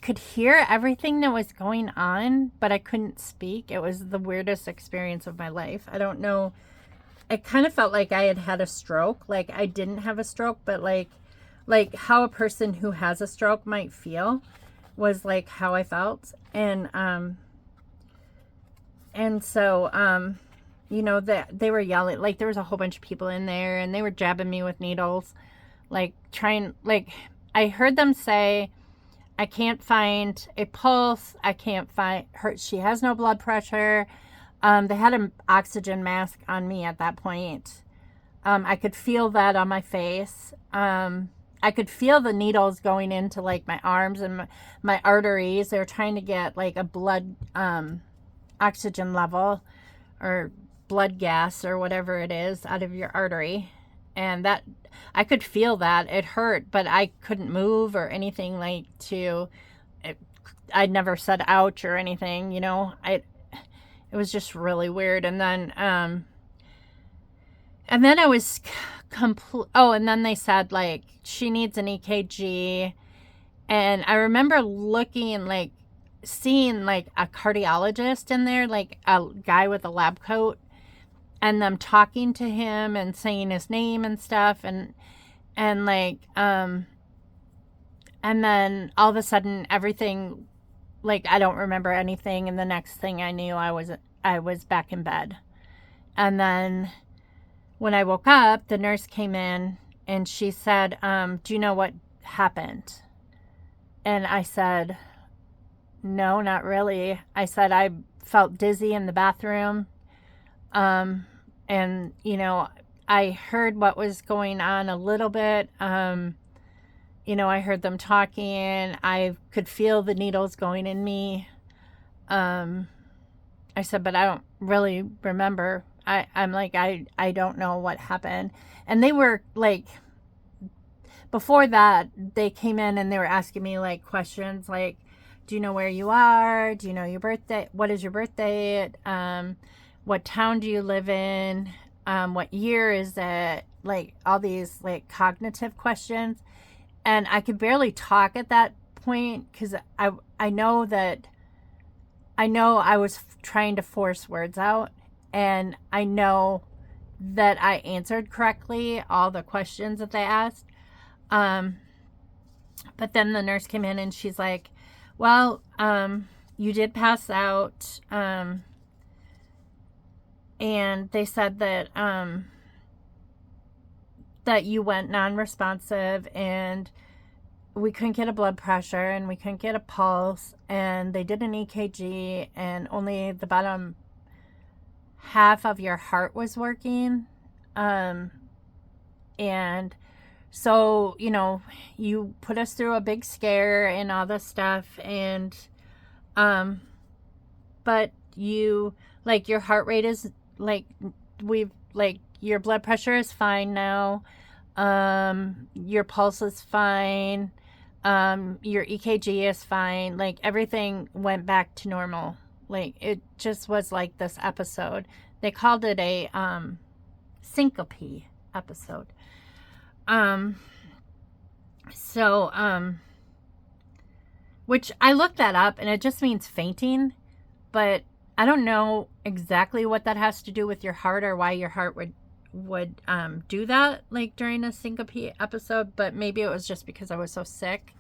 could hear everything that was going on, but I couldn't speak. It was the weirdest experience of my life. I don't know. It kind of felt like I had a stroke. Like, I didn't have a stroke, but like how a person who has a stroke might feel was like how I felt. And so they were yelling, like there was a whole bunch of people in there and they were jabbing me with needles, like I heard them say, I can't find a pulse, I can't find her, she has no blood pressure. They had an oxygen mask on me at that point. I could feel that on my face. I could feel the needles going into like my arms and my arteries. They were trying to get like a blood oxygen level or blood gas or whatever it is out of your artery. And that, I could feel that. It hurt, but I couldn't move or anything I'd never said ouch or anything, it was just really weird. And then I was and then they said like she needs an EKG. And I remember seeing like a cardiologist in there, like a guy with a lab coat, and them talking to him and saying his name and stuff. And then all of a sudden everything, like, I don't remember anything. And the next thing I knew, I was back in bed. And then when I woke up, the nurse came in and she said, do you know what happened? And I said, no, not really. I said, I felt dizzy in the bathroom. And, I heard what was going on a little bit. I heard them talking. I could feel the needles going in me. I said, but I don't really remember. I'm like, I don't know what happened. And they were like, before that, they came in and they were asking me like questions like, do you know where you are? Do you know your birthday? What is your birthday? What town do you live in? What year is it? Like all these like cognitive questions. And I could barely talk at that point because I know I was trying to force words out. And I know that I answered correctly all the questions that they asked. But then the nurse came in and she's like, well, you did pass out. And they said that that you went non-responsive and we couldn't get a blood pressure and we couldn't get a pulse, and they did an EKG and only the bottom half of your heart was working. And so, you know, you put us through a big scare and all this stuff, and but you, like, your heart rate is like, your blood pressure is fine now. Your pulse is fine. Your EKG is fine. Like, everything went back to normal. Like, it just was like this episode. They called it a syncope episode. Which I looked that up, and it just means fainting, but I don't know exactly what that has to do with your heart or why your heart would do that, like, during a syncope episode, but maybe it was just because I was so sick.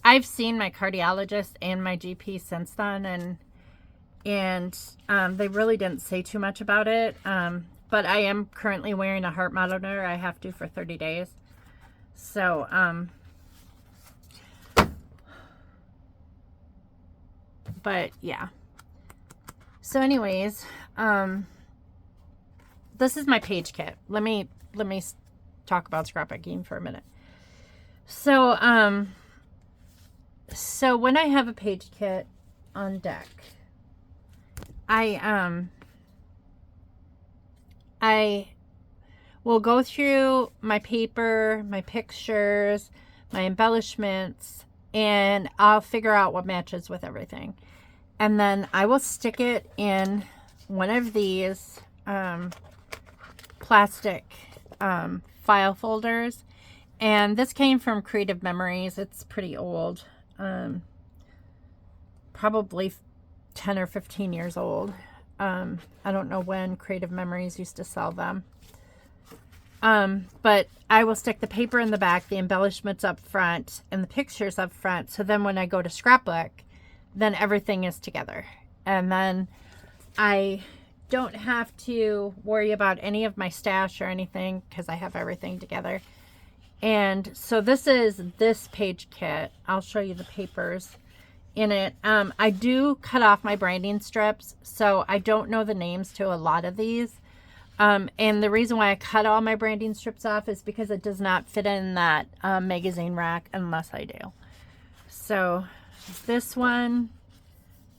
I've seen my cardiologist and my GP since then, and they really didn't say too much about it, but I am currently wearing a heart monitor. I have to for 30 days. So, but yeah. So anyways, this is my page kit. Let me talk about scrapbooking for a minute. So, so when I have a page kit on deck, I will go through my paper, my pictures, my embellishments, and I'll figure out what matches with everything. And then I will stick it in one of these plastic file folders. And this came from Creative Memories. It's pretty old. Probably 10 or 15 years old. I don't know when Creative Memories used to sell them. But I will stick the paper in the back, the embellishments up front, and the pictures up front. So then when I go to scrapbook, then everything is together. And then I don't have to worry about any of my stash or anything because I have everything together. And so this is this page kit. I'll show you the papers in it. I do cut off my branding strips, so I don't know the names to a lot of these. And the reason why I cut all my branding strips off is because it does not fit in that magazine rack unless I do. So this one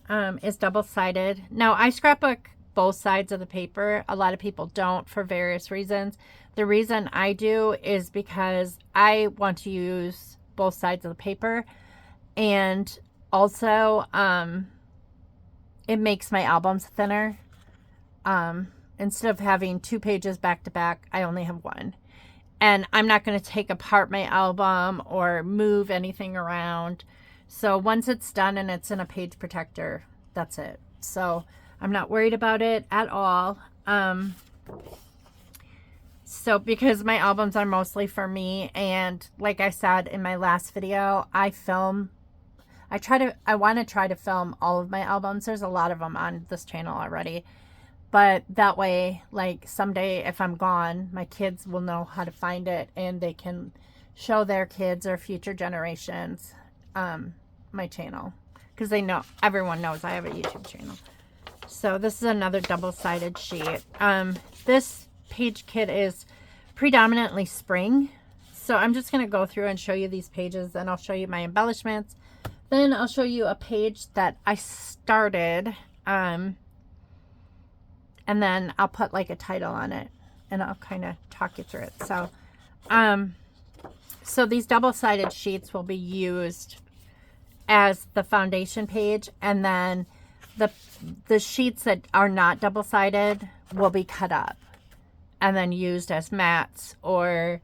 is double-sided. Now, I scrapbook both sides of the paper. A lot of people don't for various reasons. The reason I do is because I want to use both sides of the paper, and also it makes my albums thinner. Instead of having 2 pages back to back, I only have 1. And I'm not going to take apart my album or move anything around. So once it's done and it's in a page protector, that's it. So I'm not worried about it at all. So because my albums are mostly for me, and like I said in my last video, I want to try to film all of my albums. There's a lot of them on this channel already. But that way, like, someday if I'm gone, my kids will know how to find it, and they can show their kids or future generations my channel, because they know, everyone knows I have a YouTube channel. So this is another double-sided sheet. This page kit is predominantly spring, so I'm just going to go through and show you these pages, and I'll show you my embellishments. Then I'll show you a page that I started, and then I'll put like a title on it, and I'll kind of talk you through it. So, so these double-sided sheets will be used as the foundation page, and then the sheets that are not double-sided will be cut up and then used as mats or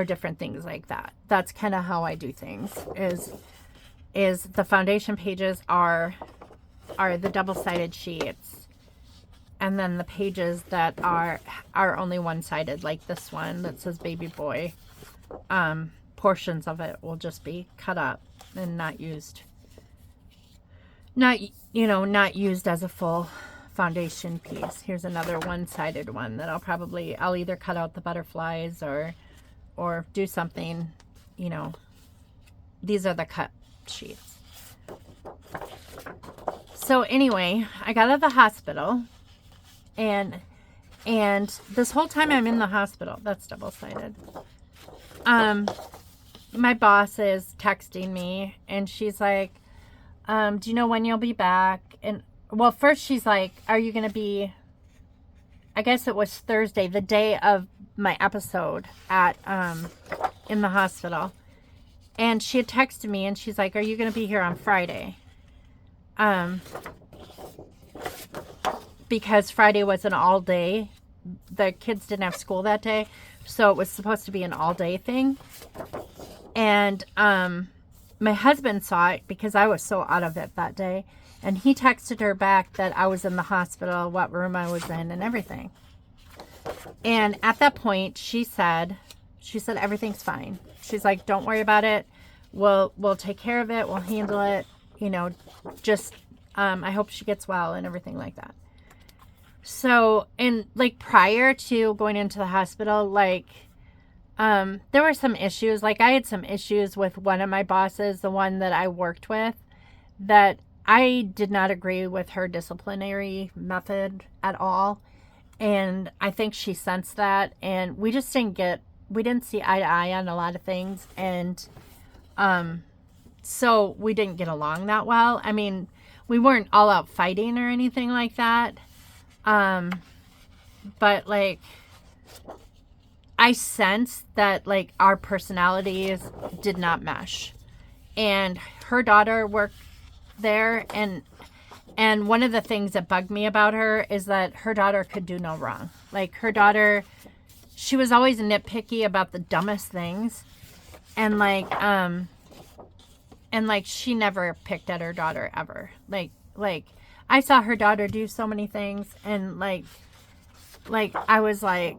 different things like that. That's kind of how I do things. Is the foundation pages are the double-sided sheets, and then the pages that are only one-sided, like this one that says baby boy, portions of it will just be cut up and not used. Not used as a full foundation piece. Here's another one-sided one that I'll either cut out the butterflies or do something, these are the cut sheets. So anyway, I got out of the hospital, and this whole time I'm in the hospital, that's double-sided. My boss is texting me, and she's like, do you know when you'll be back? And well, first she's like, are you going to be, I guess it was Thursday, the day of my episode at, in the hospital. And she had texted me, and she's like, are you going to be here on Friday? Because Friday was an all day. The kids didn't have school that day, so it was supposed to be an all day thing. And my husband saw it because I was so out of it that day, and he texted her back that I was in the hospital, what room I was in, and everything. And at that point, she said everything's fine. She's like, don't worry about it. We'll take care of it. We'll handle it. You know, just I hope she gets well and everything like that. So, and like prior to going into the hospital, like there were some issues. Like I had some issues with one of my bosses, the one that I worked with, that I did not agree with her disciplinary method at all. And I think she sensed that, and we just we didn't see eye to eye on a lot of things. And so we didn't get along that well. I mean, we weren't all out fighting or anything like that. But like, I sensed that like our personalities did not mesh. And her daughter worked there, and one of the things that bugged me about her is that her daughter could do no wrong. Like her daughter, she was always nitpicky about the dumbest things. And like she never picked at her daughter ever. Like I saw her daughter do so many things, and like I was like,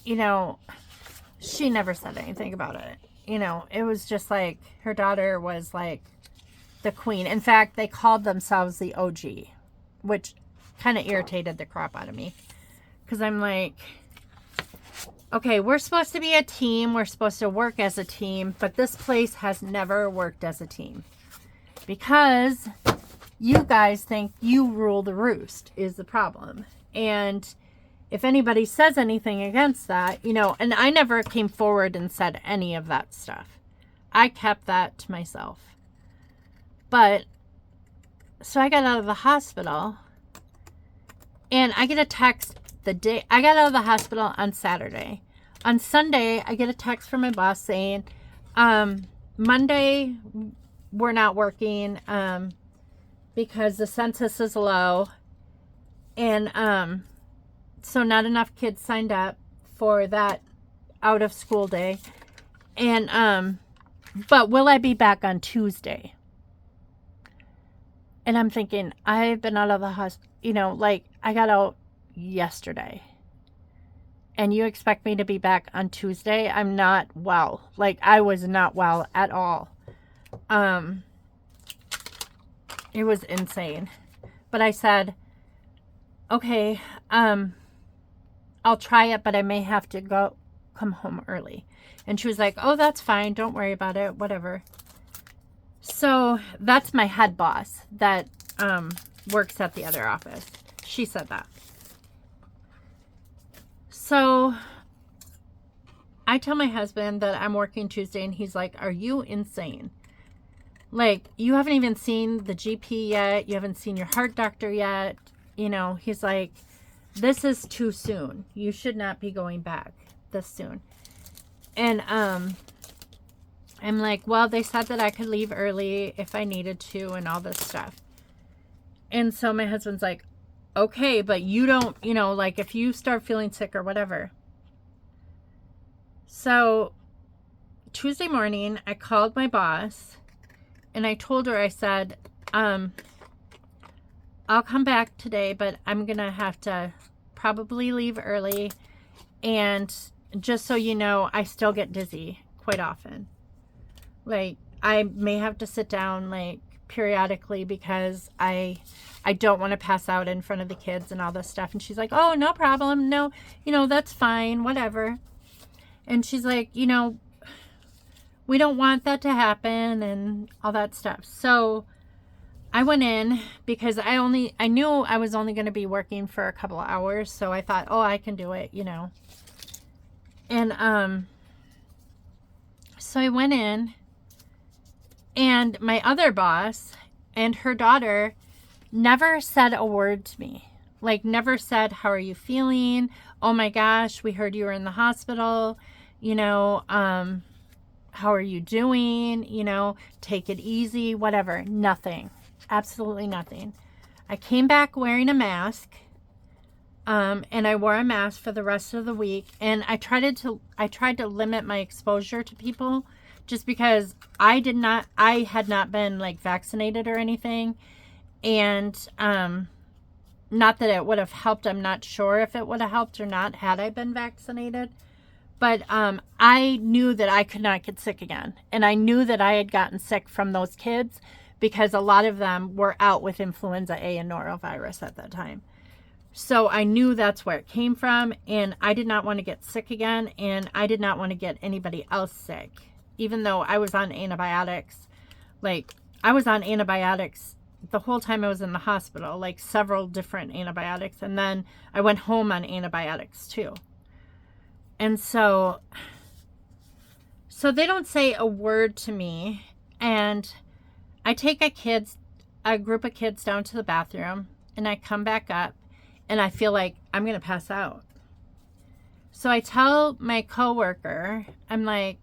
you know, she never said anything about it. You know, it was just like her daughter was like the queen. In fact, they called themselves the OG, which kind of irritated the crap out of me, because I'm like, okay, we're supposed to be a team. We're supposed to work as a team, but this place has never worked as a team because you guys think you rule the roost is the problem. And if anybody says anything against that, you know, and I never came forward and said any of that stuff. I kept that to myself. But, so I got out of the hospital, and I get a text the day, I got out of the hospital on Saturday. On Sunday, I get a text from my boss saying, Monday, we're not working, because the census is low, and, so not enough kids signed up for that out of school day, and, but will I be back on Tuesday? And I'm thinking, I've been out of the hospital, you know, like I got out yesterday, and you expect me to be back on Tuesday? I'm not well. Like I was not well at all. It was insane. But I said, okay, I'll try it, but I may have to come home early. And she was like, oh, that's fine. Don't worry about it. Whatever. So that's my head boss that works at the other office. She said that. So I tell my husband that I'm working Tuesday, and he's like, are you insane? Like, you haven't even seen the GP yet. You haven't seen your heart doctor yet. You know, he's like, this is too soon. You should not be going back this soon. And I'm like, well, they said that I could leave early if I needed to and all this stuff. And so my husband's like, okay, but you don't, you know, like if you start feeling sick or whatever. So Tuesday morning, I called my boss and I told her, I said, I'll come back today, but I'm going to have to probably leave early. And just so you know, I still get dizzy quite often. Like, I may have to sit down, like, periodically because I don't want to pass out in front of the kids and all this stuff. And she's like, oh, no problem. No, you know, that's fine. Whatever. And she's like, you know, we don't want that to happen and all that stuff. So I went in because I knew I was only going to be working for a couple of hours. So I thought, oh, I can do it, you know. And, so I went in, and my other boss and her daughter never said a word to me. Like, never said, how are you feeling? Oh my gosh, we heard you were in the hospital. You know, how are you doing? You know, take it easy, whatever. Nothing. Absolutely nothing. I came back wearing a mask. And I wore a mask for the rest of the week. And I tried to limit my exposure to people just because I had not been like vaccinated or anything. And, not that it would have helped. I'm not sure if it would have helped or not had I been vaccinated. But I knew that I could not get sick again. And I knew that I had gotten sick from those kids because a lot of them were out with influenza A and norovirus at that time. So I knew that's where it came from. And I did not want to get sick again. And I did not want to get anybody else sick. Even though I was on antibiotics. Like, I was on antibiotics the whole time I was in the hospital. Like, several different antibiotics. And then I went home on antibiotics too. And so they don't say a word to me. And I take a group of kids down to the bathroom. And I come back up. And I feel like I'm going to pass out. So I tell my coworker, I'm like,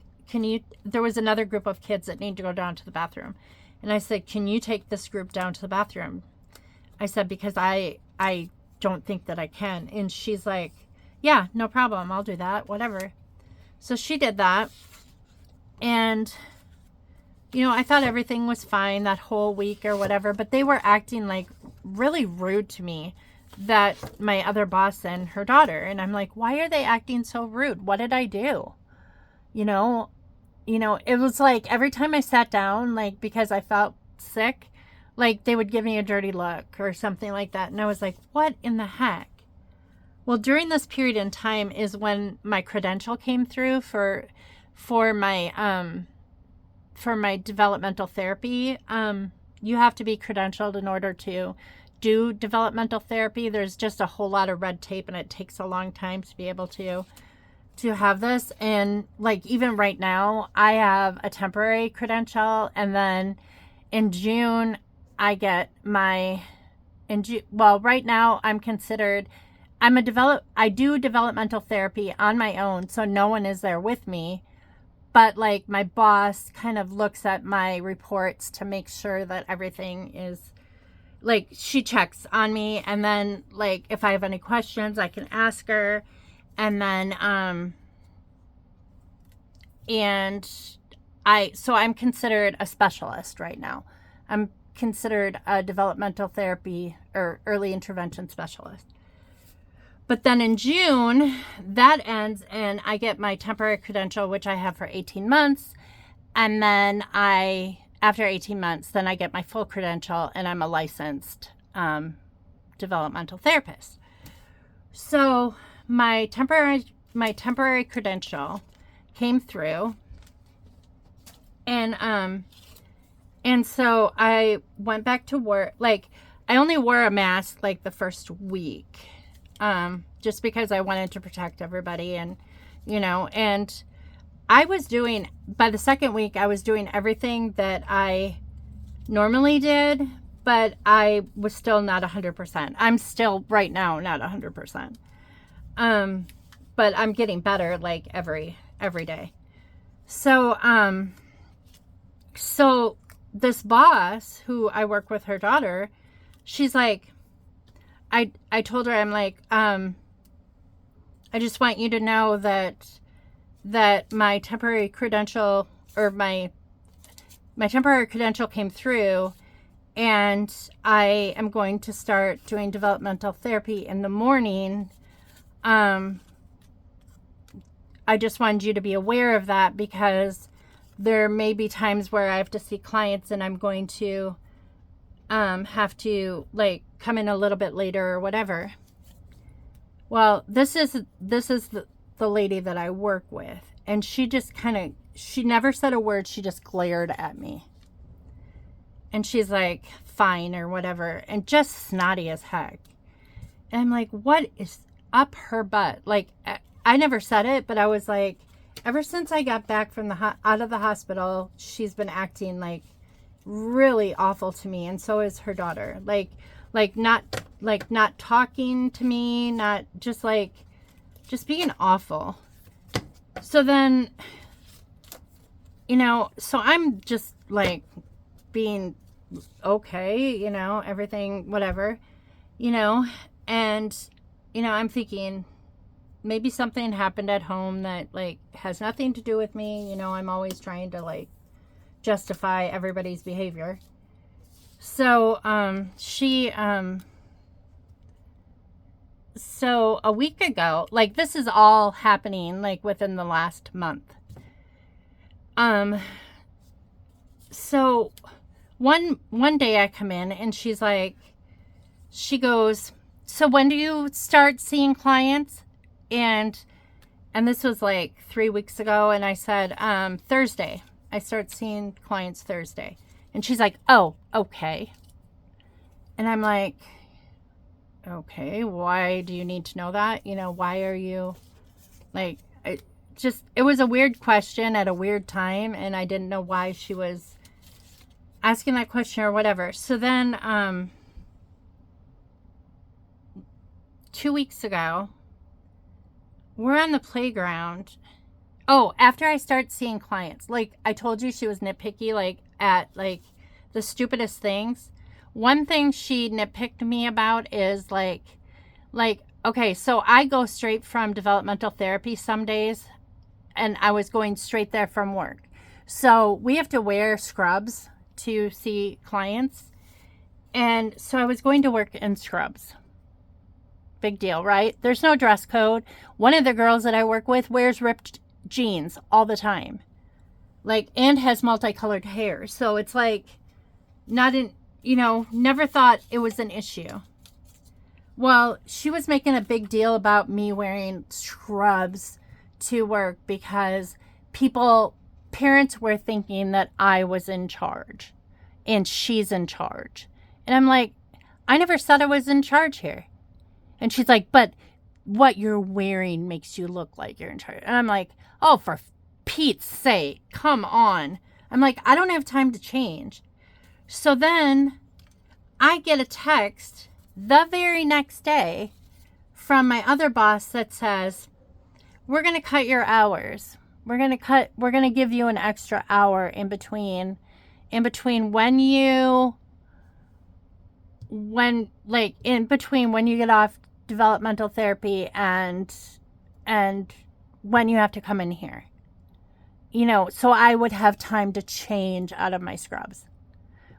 there was another group of kids that need to go down to the bathroom. And I said, can you take this group down to the bathroom? I said, because I don't think that I can. And she's like, yeah, no problem. I'll do that. Whatever. So she did that. And, you know, I thought everything was fine that whole week or whatever. But they were acting like really rude to me. That my other boss and her daughter. And I'm like, why are they acting so rude? What did I do? You know, it was like every time I sat down, like, because I felt sick, like they would give me a dirty look or something like that. And I was like, what in the heck? Well, during this period in time is when my credential came through for my developmental therapy. You have to be credentialed in order to do developmental therapy. There's just a whole lot of red tape and it takes a long time to be able to have this. And like, even right now I have a temporary credential, and then in June I get right now I do developmental therapy on my own, so no one is there with me. But like, my boss kind of looks at my reports to make sure that everything is, like, she checks on me, and then like if I have any questions I can ask her. And then so I'm considered a specialist right now. I'm considered a developmental therapy or early intervention specialist. But then in June that ends and I get my temporary credential, which I have for 18 months. And then after 18 months, then I get my full credential and I'm a licensed developmental therapist. So my temporary credential came through, and so I went back to work. Like, I only wore a mask like the first week, just because I wanted to protect everybody, and you know, and by the second week, I was doing everything that I normally did, but I was still not 100%. I'm still right now not 100%. But I'm getting better like every day. So this boss who I work with, her daughter, she's like, I told her, I'm like, I just want you to know that my temporary credential, or my temporary credential came through, and I am going to start doing developmental therapy in the morning. I just wanted you to be aware of that, because there may be times where I have to see clients and I'm going to have to like come in a little bit later or whatever. Well, this is the lady that I work with, and she just kind of she never said a word. She just glared at me. And she's like, fine, or whatever. And just snotty as heck. And I'm like, what is up her butt? Like, I never said it, but I was like, ever since I got back from out of the hospital, she's been acting like really awful to me. And so is her daughter. Like not talking to me, not just being awful. So then, so I'm just like being okay, everything, whatever, and, I'm thinking maybe something happened at home that like has nothing to do with me. I'm always trying to like justify everybody's behavior. So, so a week ago, like this is all happening like within the last month. So one day I come in and she goes, so when do you start seeing clients? And this was like 3 weeks ago. And I said, Thursday. I start seeing clients Thursday. And she's like, oh, okay. And I'm like, okay, why do you need to know that? Why are you like, it was a weird question at a weird time. And I didn't know why she was asking that question or whatever. So then, 2 weeks ago, we're on the playground. Oh, after I start seeing clients, like I told you, she was nitpicky, like at like the stupidest things. One thing she nitpicked me about is like, okay, so I go straight from developmental therapy some days, and I was going straight there from work. So we have to wear scrubs to see clients. And so I was going to work in scrubs. Big deal, right? There's no dress code. One of the girls that I work with wears ripped jeans all the time. Like, and has multicolored hair. So it's like, never thought it was an issue. Well, she was making a big deal about me wearing scrubs to work because parents were thinking that I was in charge and she's in charge. And I'm like, I never said I was in charge here. And she's like, but what you're wearing makes you look like you're in charge. And I'm like, oh, for Pete's sake, come on. I'm like, I don't have time to change. So then I get a text the very next day from my other boss that says, we're going to cut your hours. We're going to give you an extra hour in between when you get off developmental therapy and when you have to come in here. So I would have time to change out of my scrubs,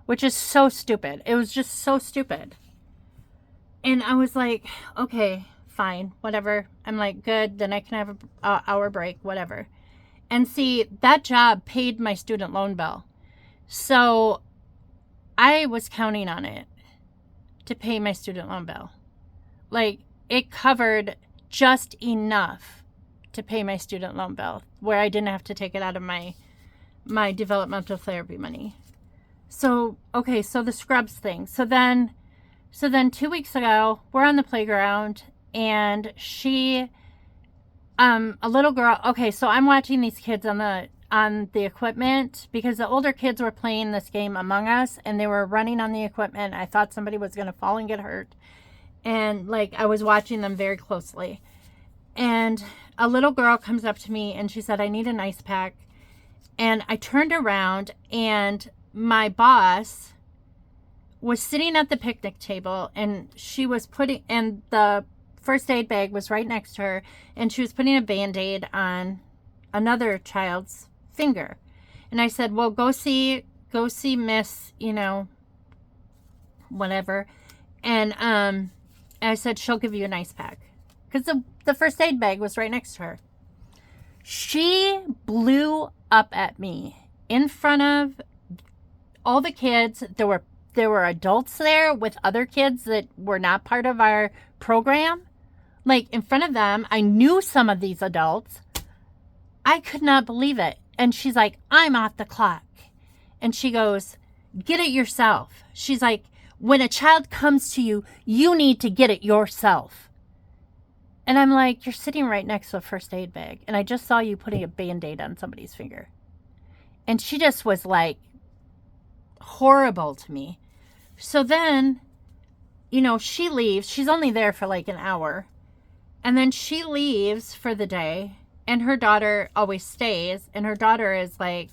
which is so stupid. It was just so stupid. And I was like, okay, fine, whatever. I'm like, good, then I can have an hour break, whatever. And see, that job paid my student loan bill. So I was counting on it to pay my student loan bill. Like, it covered just enough to pay my student loan bill, where I didn't have to take it out of my developmental therapy money. So, okay, so the scrubs thing. So then 2 weeks ago, we're on the playground, and a little girl, okay, so I'm watching these kids on the equipment because the older kids were playing this game Among Us, and they were running on the equipment. I thought somebody was going to fall and get hurt. And like, I was watching them very closely. And a little girl comes up to me and she said, I need an ice pack. And I turned around, and my boss was sitting at the picnic table, and and the first aid bag was right next to her, and she was putting a Band-Aid on another child's finger. And I said, well, go see Miss, whatever. And I said, she'll give you an ice pack. Because the first aid bag was right next to her. She blew up at me in front of all the kids. There were adults there with other kids that were not part of our program. Like, in front of them, I knew some of these adults. I could not believe it. and she's like, I'm off the clock. And she goes, get it yourself. She's like, when a child comes to you, you need to get it yourself. And I'm like, you're sitting right next to a first aid bag. And I just saw you putting a Band-Aid on somebody's finger. And she just was like horrible to me. So then, you know, she leaves. She's only there for like an hour. And then she leaves for the day. And her daughter always stays. And her daughter is like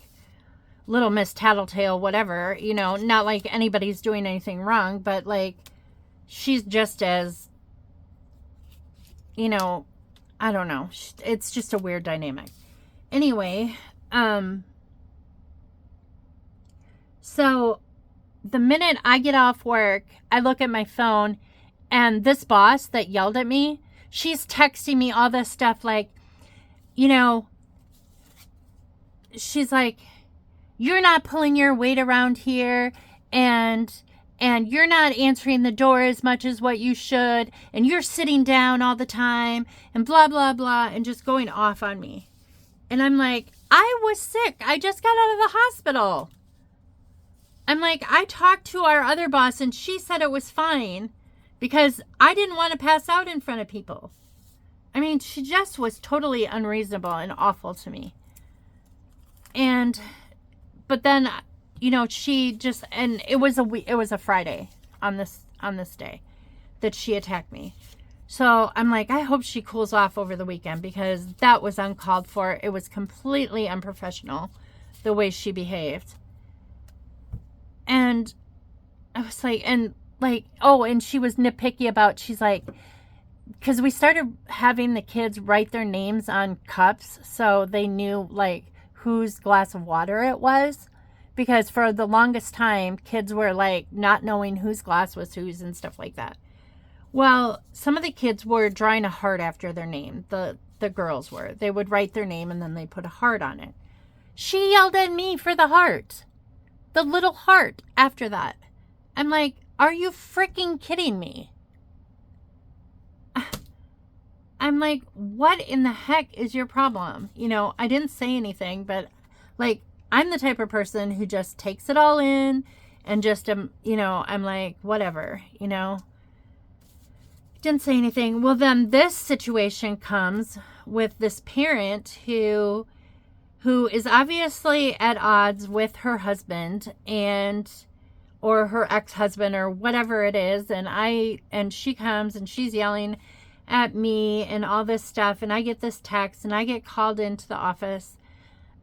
Little Miss Tattletale, whatever. You know, not like anybody's doing anything wrong. But like, she's just as, you know, I don't know. It's just a weird dynamic. Anyway, so the minute I get off work, I look at my phone, and this boss that yelled at me, she's texting me all this stuff like, you know, she's like, you're not pulling your weight around here, and you're not answering the door as much as what you should, and you're sitting down all the time, and blah, blah, blah, and just going off on me. And I'm like, I was sick. I just got out of the hospital. I'm like, I talked to our other boss, and she said it was fine because I didn't want to pass out in front of people. I mean, she just was totally unreasonable and awful to me. But then, you know, she just, and it was a Friday on this day that she attacked me. So I'm like, I hope she cools off over the weekend because that was uncalled for. It was completely unprofessional the way she behaved. And I was like, and she was nitpicky about, she's like, because we started having the kids write their names on cups so they knew like whose glass of water it was. Because for the longest time, kids were like not knowing whose glass was whose and stuff like that. Well, some of the kids were drawing a heart after their name. The girls were. They would write their name and then they put a heart on it. She yelled at me for the heart. The little heart after that. I'm like, are you freaking kidding me? I'm like, what in the heck is your problem? You know, I didn't say anything, but like, I'm the type of person who just takes it all in and just, you know, I'm like, whatever, you know. Didn't say anything. Well, then this situation comes with this parent who is obviously at odds with her husband or her ex-husband or whatever it is. And she comes and she's yelling at me and all this stuff. And I get this text and I get called into the office,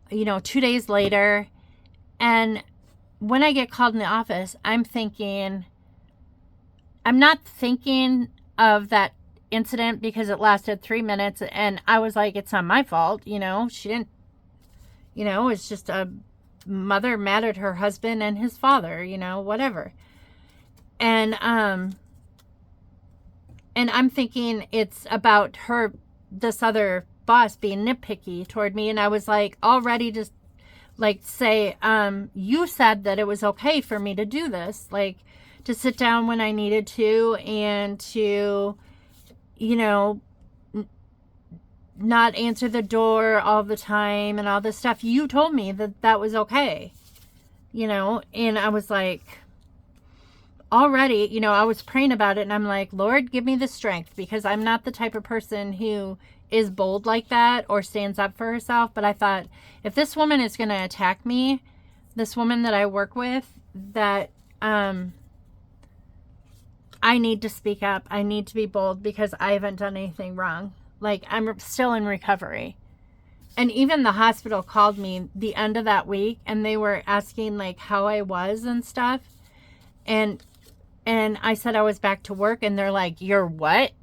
you know, 2 days later. And when I get called in the office, I'm not thinking of that incident because it lasted 3 minutes. And I was like, it's not my fault. You know, she didn't, you know, it's just a mother mad at her husband and his father, you know, whatever. And I'm thinking it's about this other boss being nitpicky toward me. And I was like, already just like say, you said that it was okay for me to do this, like to sit down when I needed to and to, you know, not answer the door all the time and all this stuff. You told me that was okay, you know. And I was like, already, you know, I was praying about it and I'm like, Lord, give me the strength, because I'm not the type of person who is bold like that or stands up for herself. But I thought, if this woman is going to attack me, this woman that I work with, that I need to speak up. I need to be bold because I haven't done anything wrong. Like, I'm still in recovery. And even the hospital called me the end of that week and they were asking like how I was and stuff. And I said I was back to work, and they're like, you're what?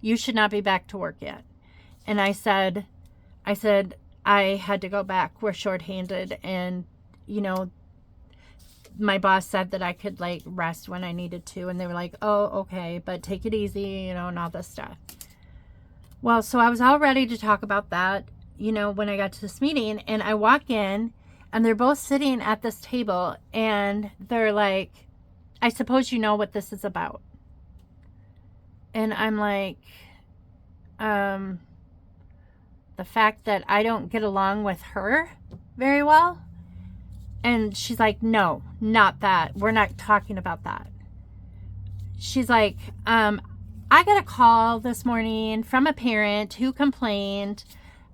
You should not be back to work yet. And I said I had to go back. We're shorthanded, and you know, my boss said that I could like rest when I needed to, and they were like, oh, okay, but take it easy, you know, and all this stuff. Well, so I was all ready to talk about that, you know, when I got to this meeting, and I walk in and they're both sitting at this table and they're like, I suppose you know what this is about. And I'm like, the fact that I don't get along with her very well. And she's like, no, not that. We're not talking about that. She's like, I got a call this morning from a parent who complained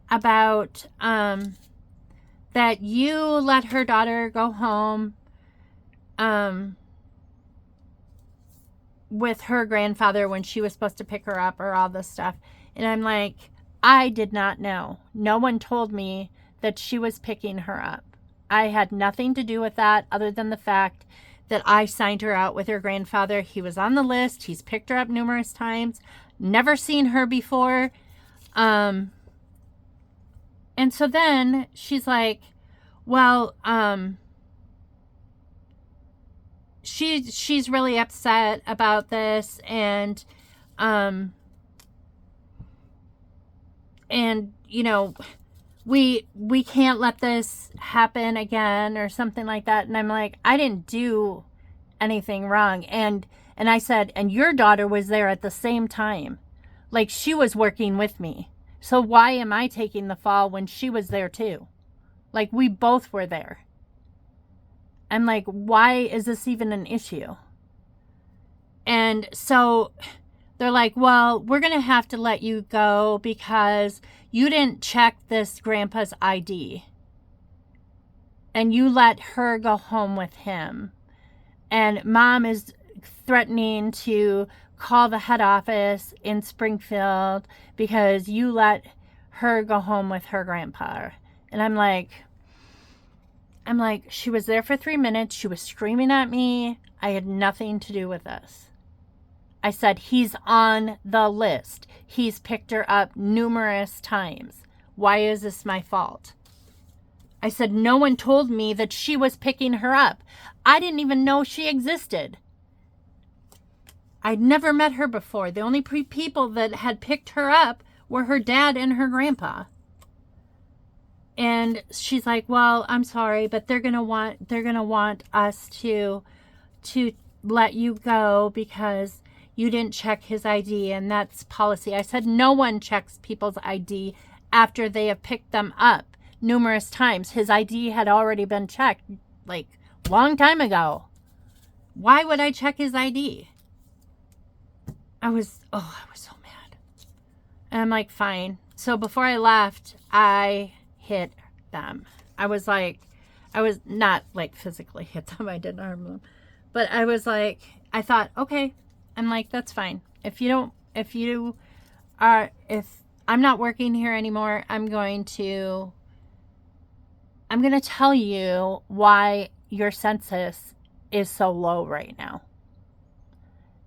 about that you let her daughter go home with her grandfather when she was supposed to pick her up, or all this stuff. And I'm like, I did not know. No one told me that she was picking her up. I had nothing to do with that other than the fact that I signed her out with her grandfather. He was on the list. He's picked her up numerous times. Never seen her before. And so then she's like, well, she's really upset about this, and you know, we can't let this happen again, or something like that. And I'm like, I didn't do anything wrong. And I said, and your daughter was there at the same time. Like, she was working with me. So why am I taking the fall when she was there too? Like, we both were there. I'm like, why is this even an issue? And so they're like, well, we're going to have to let you go because you didn't check this grandpa's ID. And you let her go home with him. And mom is threatening to call the head office in Springfield because you let her go home with her grandpa. And I'm like, she was there for 3 minutes. She was screaming at me. I had nothing to do with this. I said, he's on the list. He's picked her up numerous times. Why is this my fault? I said, no one told me that she was picking her up. I didn't even know she existed. I'd never met her before. The only people that had picked her up were her dad and her grandpa. And she's like, well, I'm sorry, but they're gonna want us to let you go because you didn't check his ID, and that's policy. I said, no one checks people's ID after they have picked them up numerous times. His ID had already been checked, like, long time ago. Why would I check his ID? I was so mad. And I'm like, fine. So before I left, I hit them. I was not like physically hit them. I didn't harm them. But I thought, okay. I'm like, that's fine. If I'm not working here anymore, I'm going to tell you why your census is so low right now.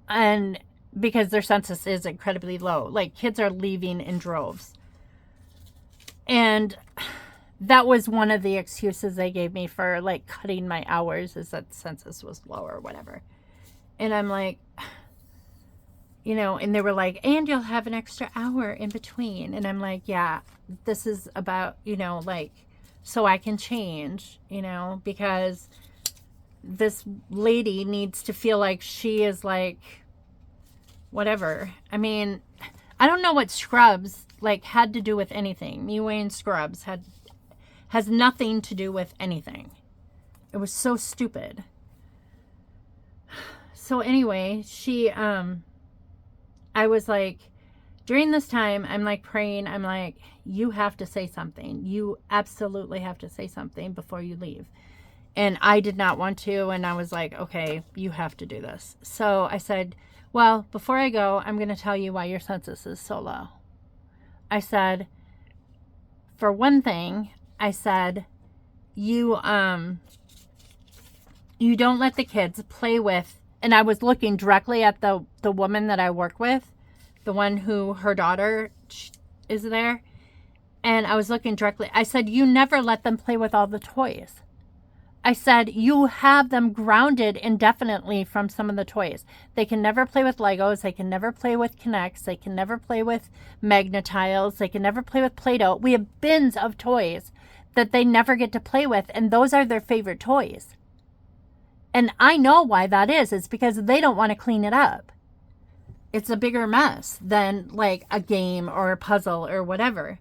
And because their census is incredibly low. Like, kids are leaving in droves. And that was one of the excuses they gave me for, like, cutting my hours, is that census was low or whatever. And I'm like, you know, and they were like, and you'll have an extra hour in between. And I'm like, yeah, this is about, you know, like, so I can change, you know, because this lady needs to feel like she is, like, whatever. I mean, I don't know what Scrubs, like, had to do with anything. Me wearing Scrubs has nothing to do with anything. It was so stupid. So anyway, I was like, during this time, I'm like praying. I'm like, you have to say something. You absolutely have to say something before you leave. And I did not want to. And I was like, okay, you have to do this. So I said, well, before I go, I'm going to tell you why your census is so low. I said, for one thing, I said, you don't let the kids play with, and I was looking directly at the woman that I work with, the one who her daughter is there. And I was looking directly. I said, you never let them play with all the toys. I said, you have them grounded indefinitely from some of the toys. They can never play with Legos. They can never play with Kinects. They can never play with Magnetiles. They can never play with Play-Doh. We have bins of toys that they never get to play with, and those are their favorite toys. And I know why that is. It's because they don't want to clean it up. It's a bigger mess than, like, a game or a puzzle or whatever.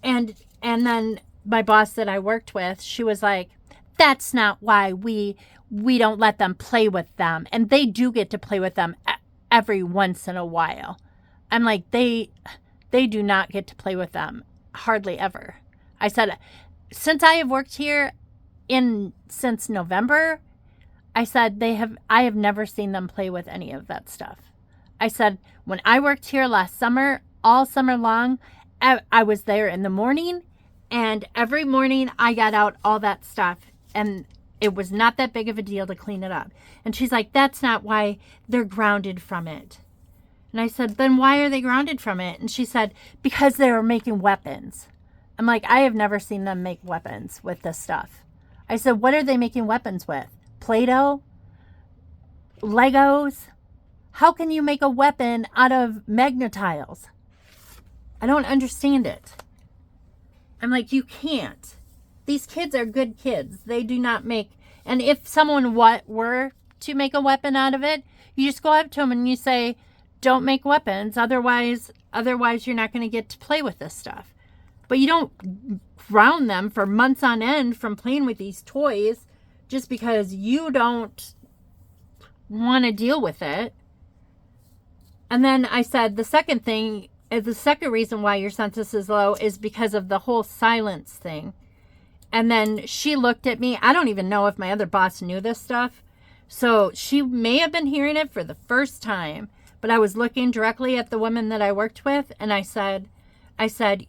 And then my boss that I worked with, she was like, that's not why we don't let them play with them. And they do get to play with them every once in a while. I'm like, they do not get to play with them hardly ever. I said, since I have worked here since November, I said I have never seen them play with any of that stuff. I said, when I worked here last summer, all summer long, I was there in the morning, and every morning I got out all that stuff, and it was not that big of a deal to clean it up. And she's like, that's not why they're grounded from it. And I said, then why are they grounded from it? And she said, because they were making weapons. I'm like, I have never seen them make weapons with this stuff. I said, what are they making weapons with? Play-Doh? Legos? How can you make a weapon out of magnetiles? I don't understand it. I'm like, you can't. These kids are good kids. They do not make... And if someone were to make a weapon out of it, you just go up to them and you say, don't make weapons. Otherwise you're not going to get to play with this stuff. But you don't ground them for months on end from playing with these toys just because you don't want to deal with it. And then I said, the second reason why your census is low is because of the whole silence thing. And then she looked at me. I don't even know if my other boss knew this stuff. So she may have been hearing it for the first time. But I was looking directly at the woman that I worked with. And I said,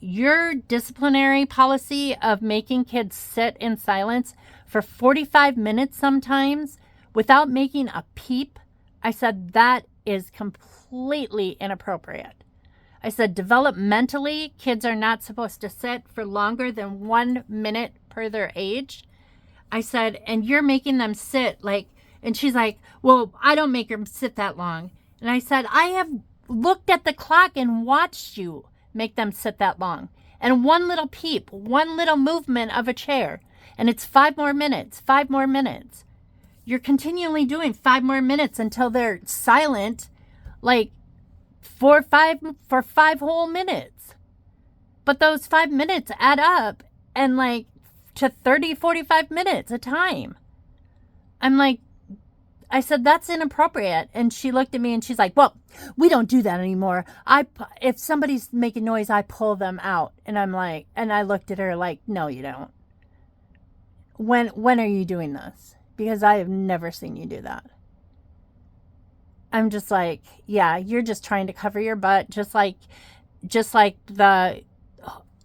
your disciplinary policy of making kids sit in silence for 45 minutes sometimes without making a peep, I said, that is completely inappropriate. I said, developmentally, kids are not supposed to sit for longer than 1 minute per their age. I said, and you're making them sit and she's like, well, I don't make them sit that long. And I said, I have looked at the clock and watched you make them sit that long. And one little peep, one little movement of a chair, and it's 5 more minutes, 5 more minutes. You're continually doing 5 more minutes until they're silent, for 5 whole minutes. But those 5 minutes add up and to 30, 45 minutes a time. I'm like, I said, that's inappropriate. And she looked at me and she's like, well, we don't do that anymore. If somebody's making noise, I pull them out. And I'm like, and I looked at her like, no, you don't. When are you doing this? Because I have never seen you do that. I'm just like, yeah, you're just trying to cover your butt, just like the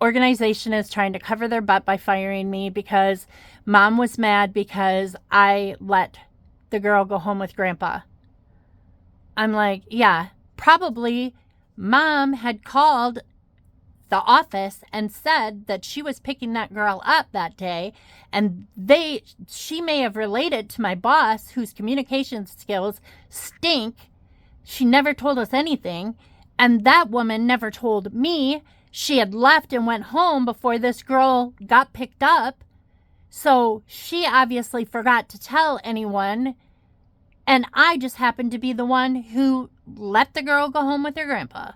organization is trying to cover their butt by firing me because mom was mad because I let the girl go home with grandpa. I'm like, yeah, probably mom had called the office and said that she was picking that girl up that day, and she may have related to my boss whose communication skills stink. She never told us anything, and that woman never told me. She had left and went home before this girl got picked up, so she obviously forgot to tell anyone, and I just happened to be the one who let the girl go home with her grandpa.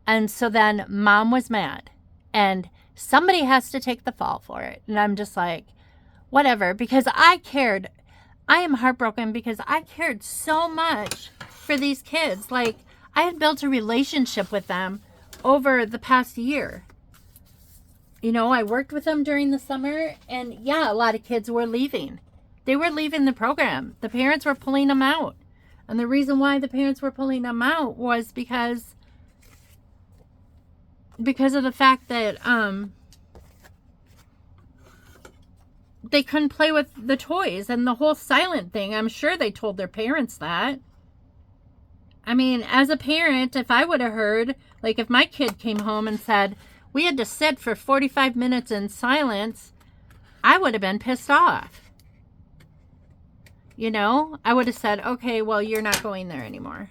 And so then mom was mad, and somebody has to take the fall for it. And I'm just like, whatever, because I cared. I am heartbroken because I cared so much for these kids. I had built a relationship with them over the past year. I worked with them during the summer, and yeah, a lot of kids were leaving. They were leaving the program. The parents were pulling them out. And the reason why the parents were pulling them out was because of the fact that they couldn't play with the toys and the whole silent thing. I'm sure they told their parents that. I mean, as a parent, if I would have heard, if my kid came home and said, we had to sit for 45 minutes in silence, I would have been pissed off. I would have said, okay, well, you're not going there anymore.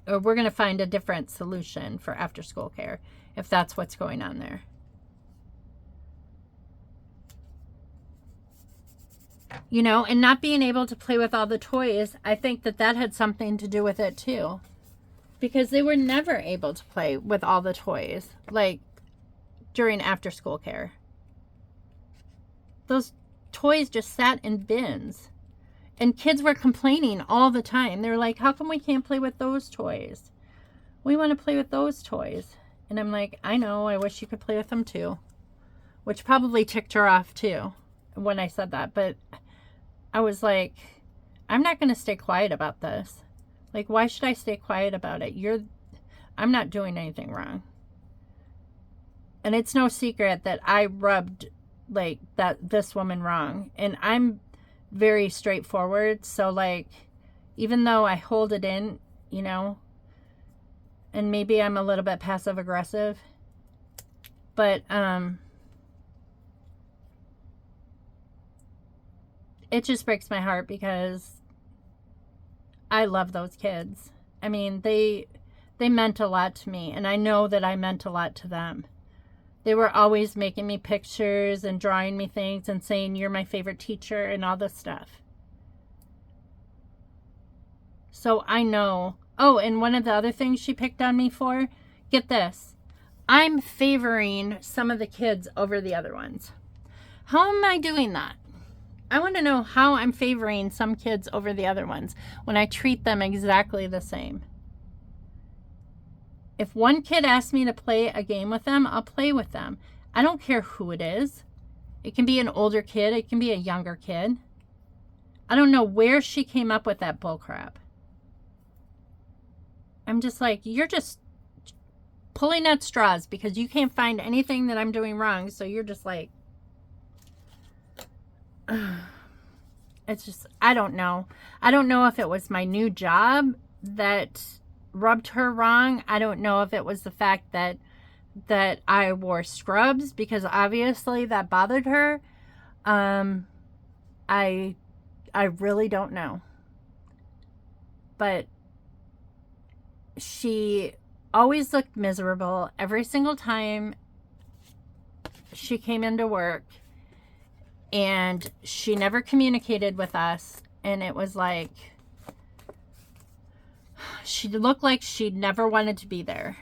Or we're going to find a different solution for after school care if that's what's going on there. And not being able to play with all the toys, I think that had something to do with it too. because they were never able to play with all the toys, like during after school care. Those toys just sat in bins. And kids were complaining all the time. They were like, how come we can't play with those toys? We want to play with those toys. And I'm like, I know, I wish you could play with them too. Which probably ticked her off too when I said that. But I was like, I'm not going to stay quiet about this. Like, why should I stay quiet about it? I'm not doing anything wrong. And it's no secret that I rubbed like this woman wrong. And I'm very straightforward. So like, even though I hold it in, you know, and maybe I'm a little bit passive aggressive, but it just breaks my heart because I love those kids. I mean, they meant a lot to me, and I know that I meant a lot to them. They were always making me pictures and drawing me things and saying, you're my favorite teacher and all this stuff. So I know. Oh, and one of the other things she picked on me for, get this, I'm favoring some of the kids over the other ones. How am I doing that? I want to know how I'm favoring some kids over the other ones when I treat them exactly the same. If one kid asks me to play a game with them, I'll play with them. I don't care who it is. It can be an older kid. It can be a younger kid. I don't know where she came up with that bullcrap. I'm just like, you're just pulling at straws because you can't find anything that I'm doing wrong. So you're just like, it's just, I don't know. I don't know if it was my new job that rubbed her wrong. I don't know if it was the fact that I wore scrubs, because obviously that bothered her. I really don't know. But she always looked miserable every single time she came into work, and she never communicated with us, and it was like she looked like she never wanted to be there.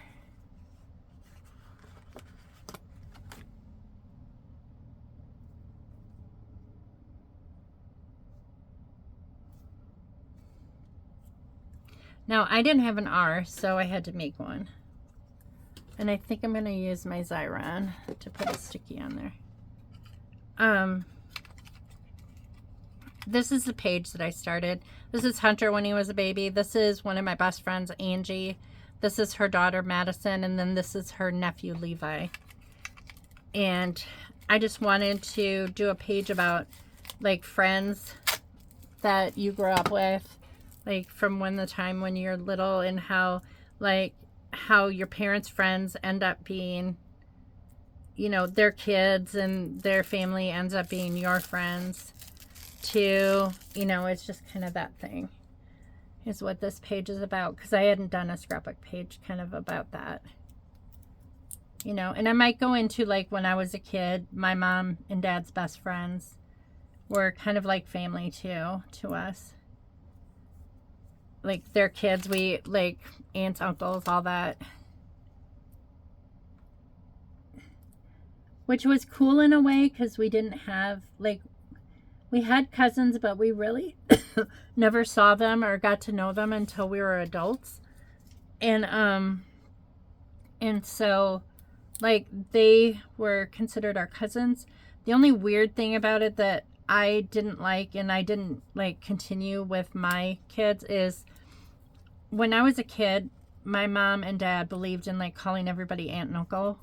Now, I didn't have an R, so I had to make one. And I think I'm going to use my Xyron to put a sticky on there. This is the page that I started. This is Hunter when he was a baby. This is one of my best friends, Angie. This is her daughter, Madison. And then this is her nephew, Levi. And I just wanted to do a page about, like, friends that you grew up with. Like, from the time when you're little, and how your parents' friends end up being, you know, their kids, and their family ends up being your friends. To, you know, it's just kind of that thing is what this page is about, because I hadn't done a scrapbook page kind of about that, you know. And I might go into, like, when I was a kid, my mom and dad's best friends were kind of like family too to us. Like, their kids, we, like, aunts, uncles, all that, which was cool in a way, because we didn't have, like, we had cousins, but we really never saw them or got to know them until we were adults. And so, like, they were considered our cousins. The only weird thing about it that I didn't like, and I didn't, like, continue with my kids, is when I was a kid, my mom and dad believed in, like, calling everybody aunt and uncle.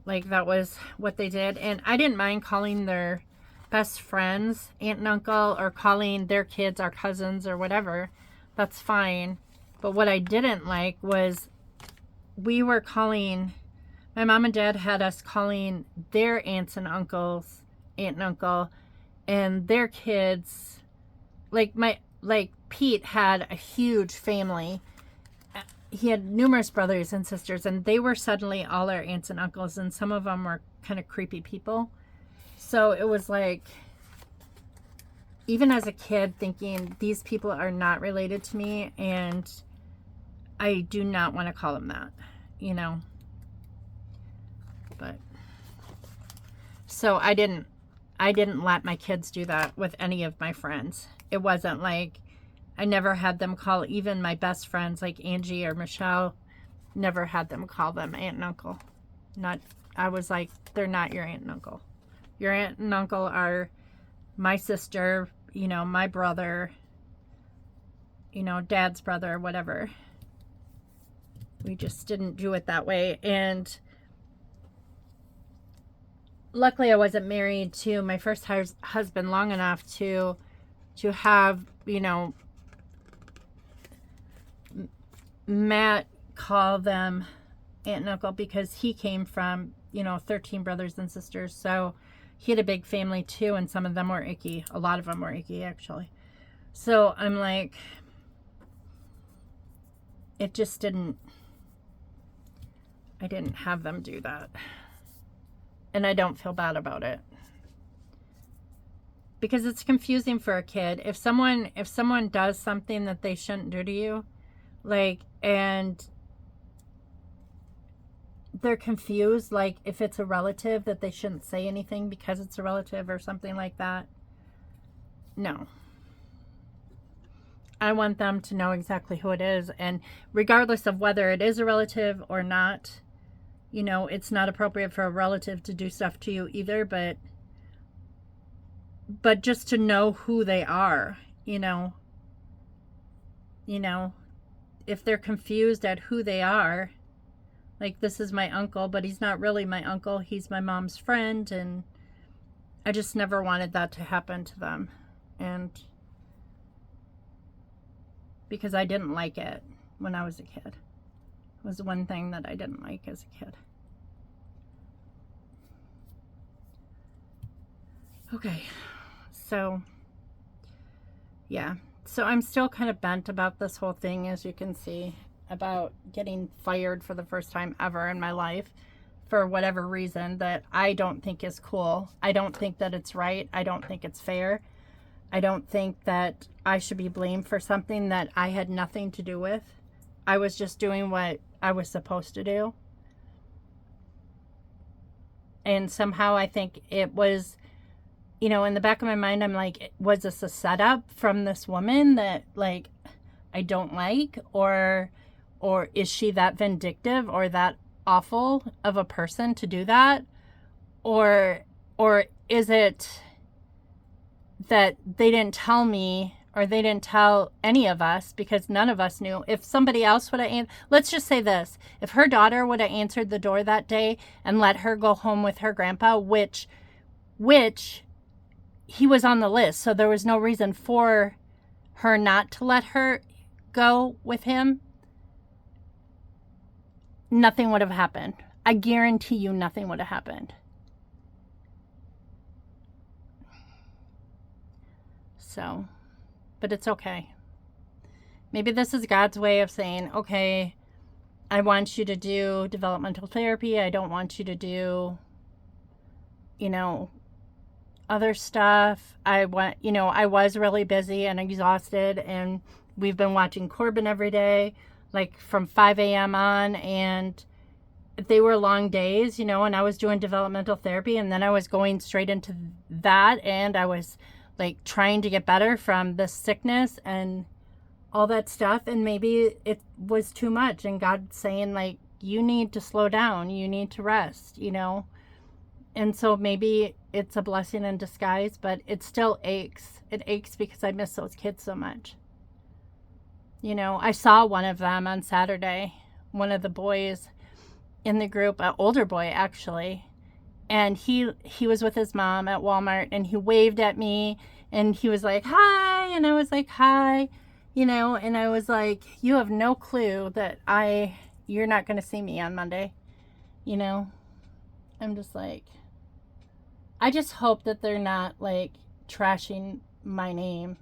Like, that was what they did. And I didn't mind calling their best friends aunt and uncle, or calling their kids our cousins or whatever. That's fine. But what I didn't like was my mom and dad had us calling their aunts and uncles aunt and uncle, and their kids, like Pete had a huge family. He had numerous brothers and sisters, and they were suddenly all our aunts and uncles, and some of them were kind of creepy people. So it was like, even as a kid, thinking these people are not related to me, and I do not want to call him that, you know. But so I didn't let my kids do that with any of my friends. It wasn't like I never had them call even my best friends like Angie or Michelle, never had them call them aunt and uncle. Not, I was like, they're not your aunt and uncle. Your aunt and uncle are my sister, you know, my brother, you know, dad's brother, whatever. We just didn't do it that way. And luckily I wasn't married to my first husband long enough to have, you know, Matt call them aunt and uncle, because he came from, you know, 13 brothers and sisters. So he had a big family too, and some of them were icky. A lot of them were icky, actually. So I'm like, it just didn't, I didn't have them do that. And I don't feel bad about it. Because it's confusing for a kid. If someone does something that they shouldn't do to you, like, and they're confused, like if it's a relative, that they shouldn't say anything because it's a relative or something like that. No. I want them to know exactly who it is, and regardless of whether it is a relative or not, you know, it's not appropriate for a relative to do stuff to you either, but just to know who they are, you know, if they're confused at who they are, like, this is my uncle, but he's not really my uncle, he's my mom's friend, and I just never wanted that to happen to them. And because I didn't like it when I was a kid. It was one thing that I didn't like as a kid. Okay, so yeah, so I'm still kind of bent about this whole thing, as you can see, about getting fired for the first time ever in my life for whatever reason that I don't think is cool. I don't think that it's right. I don't think it's fair. I don't think that I should be blamed for something that I had nothing to do with. I was just doing what I was supposed to do. And somehow I think it was, you know, in the back of my mind, I'm like, was this a setup from this woman that, like, I don't like? Or is she that vindictive or that awful of a person to do that? Or is it that they didn't tell me, or they didn't tell any of us, because none of us knew? If somebody else would have, let's just say this, if her daughter would have answered the door that day and let her go home with her grandpa, which he was on the list, so there was no reason for her not to let her go with him, nothing would have happened. I guarantee you nothing would have happened. So, but it's okay. Maybe this is God's way of saying, okay, I want you to do developmental therapy. I don't want you to do, you know, other stuff. I was really busy and exhausted, and we've been watching Corbin every day, like from 5 a.m. on, and they were long days, you know, and I was doing developmental therapy, and then I was going straight into that, and I was like trying to get better from this sickness and all that stuff. And maybe it was too much, and God saying, like, you need to slow down, you need to rest, you know. And so maybe it's a blessing in disguise, but it still aches. It aches because I miss those kids so much. You know, I saw one of them on Saturday, one of the boys in the group, an older boy actually, and he was with his mom at Walmart, and he waved at me, and he was like, hi, and I was like, hi, you know, and I was like, you have no clue that you're not going to see me on Monday, you know. I'm just like, I just hope that they're not like trashing my name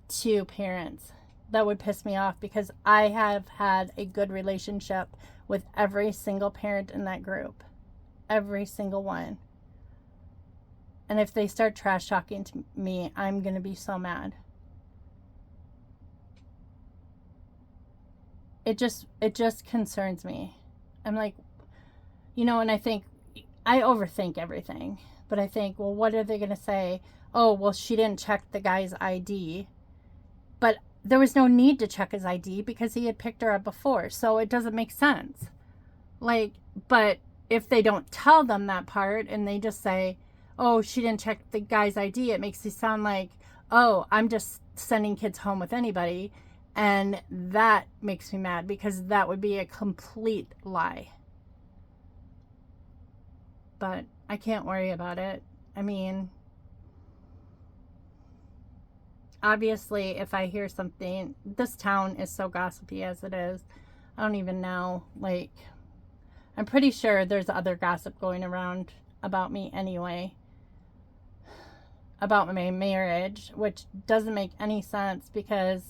to parents. That would piss me off, because I have had a good relationship with every single parent in that group. Every single one. And if they start trash talking to me, I'm going to be so mad. it just concerns me. I'm like, and I think I overthink everything. But I think, well, what are they going to say? Oh, well, she didn't check the guy's ID. But there was no need to check his ID because he had picked her up before. So it doesn't make sense. Like, but if they don't tell them that part and they just say, oh, she didn't check the guy's ID, it makes it sound like, oh, I'm just sending kids home with anybody. And that makes me mad because that would be a complete lie. But I can't worry about it. I mean, obviously, if I hear something, this town is so gossipy as it is. I don't even know. Like, I'm pretty sure there's other gossip going around about me anyway. About my marriage, which doesn't make any sense because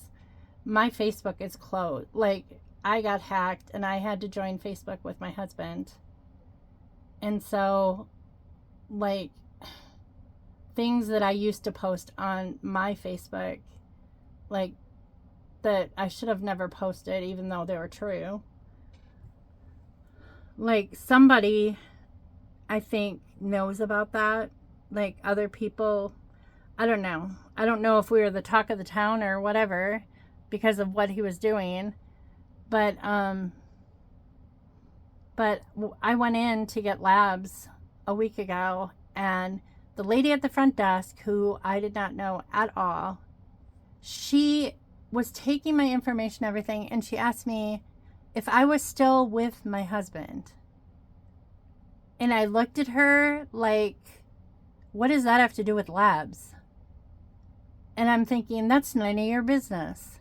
my Facebook is closed. Like, I got hacked and I had to join Facebook with my husband. And so, like, things that I used to post on my Facebook, like, that I should have never posted, even though they were true. Like, somebody, I think, knows about that. Like, other people, I don't know. I don't know if we were the talk of the town or whatever because of what he was doing. But I went in to get labs a week ago, and the lady at the front desk, who I did not know at all, she was taking my information, everything, and she asked me if I was still with my husband. And I looked at her like, what does that have to do with labs? And I'm thinking, that's none of your business.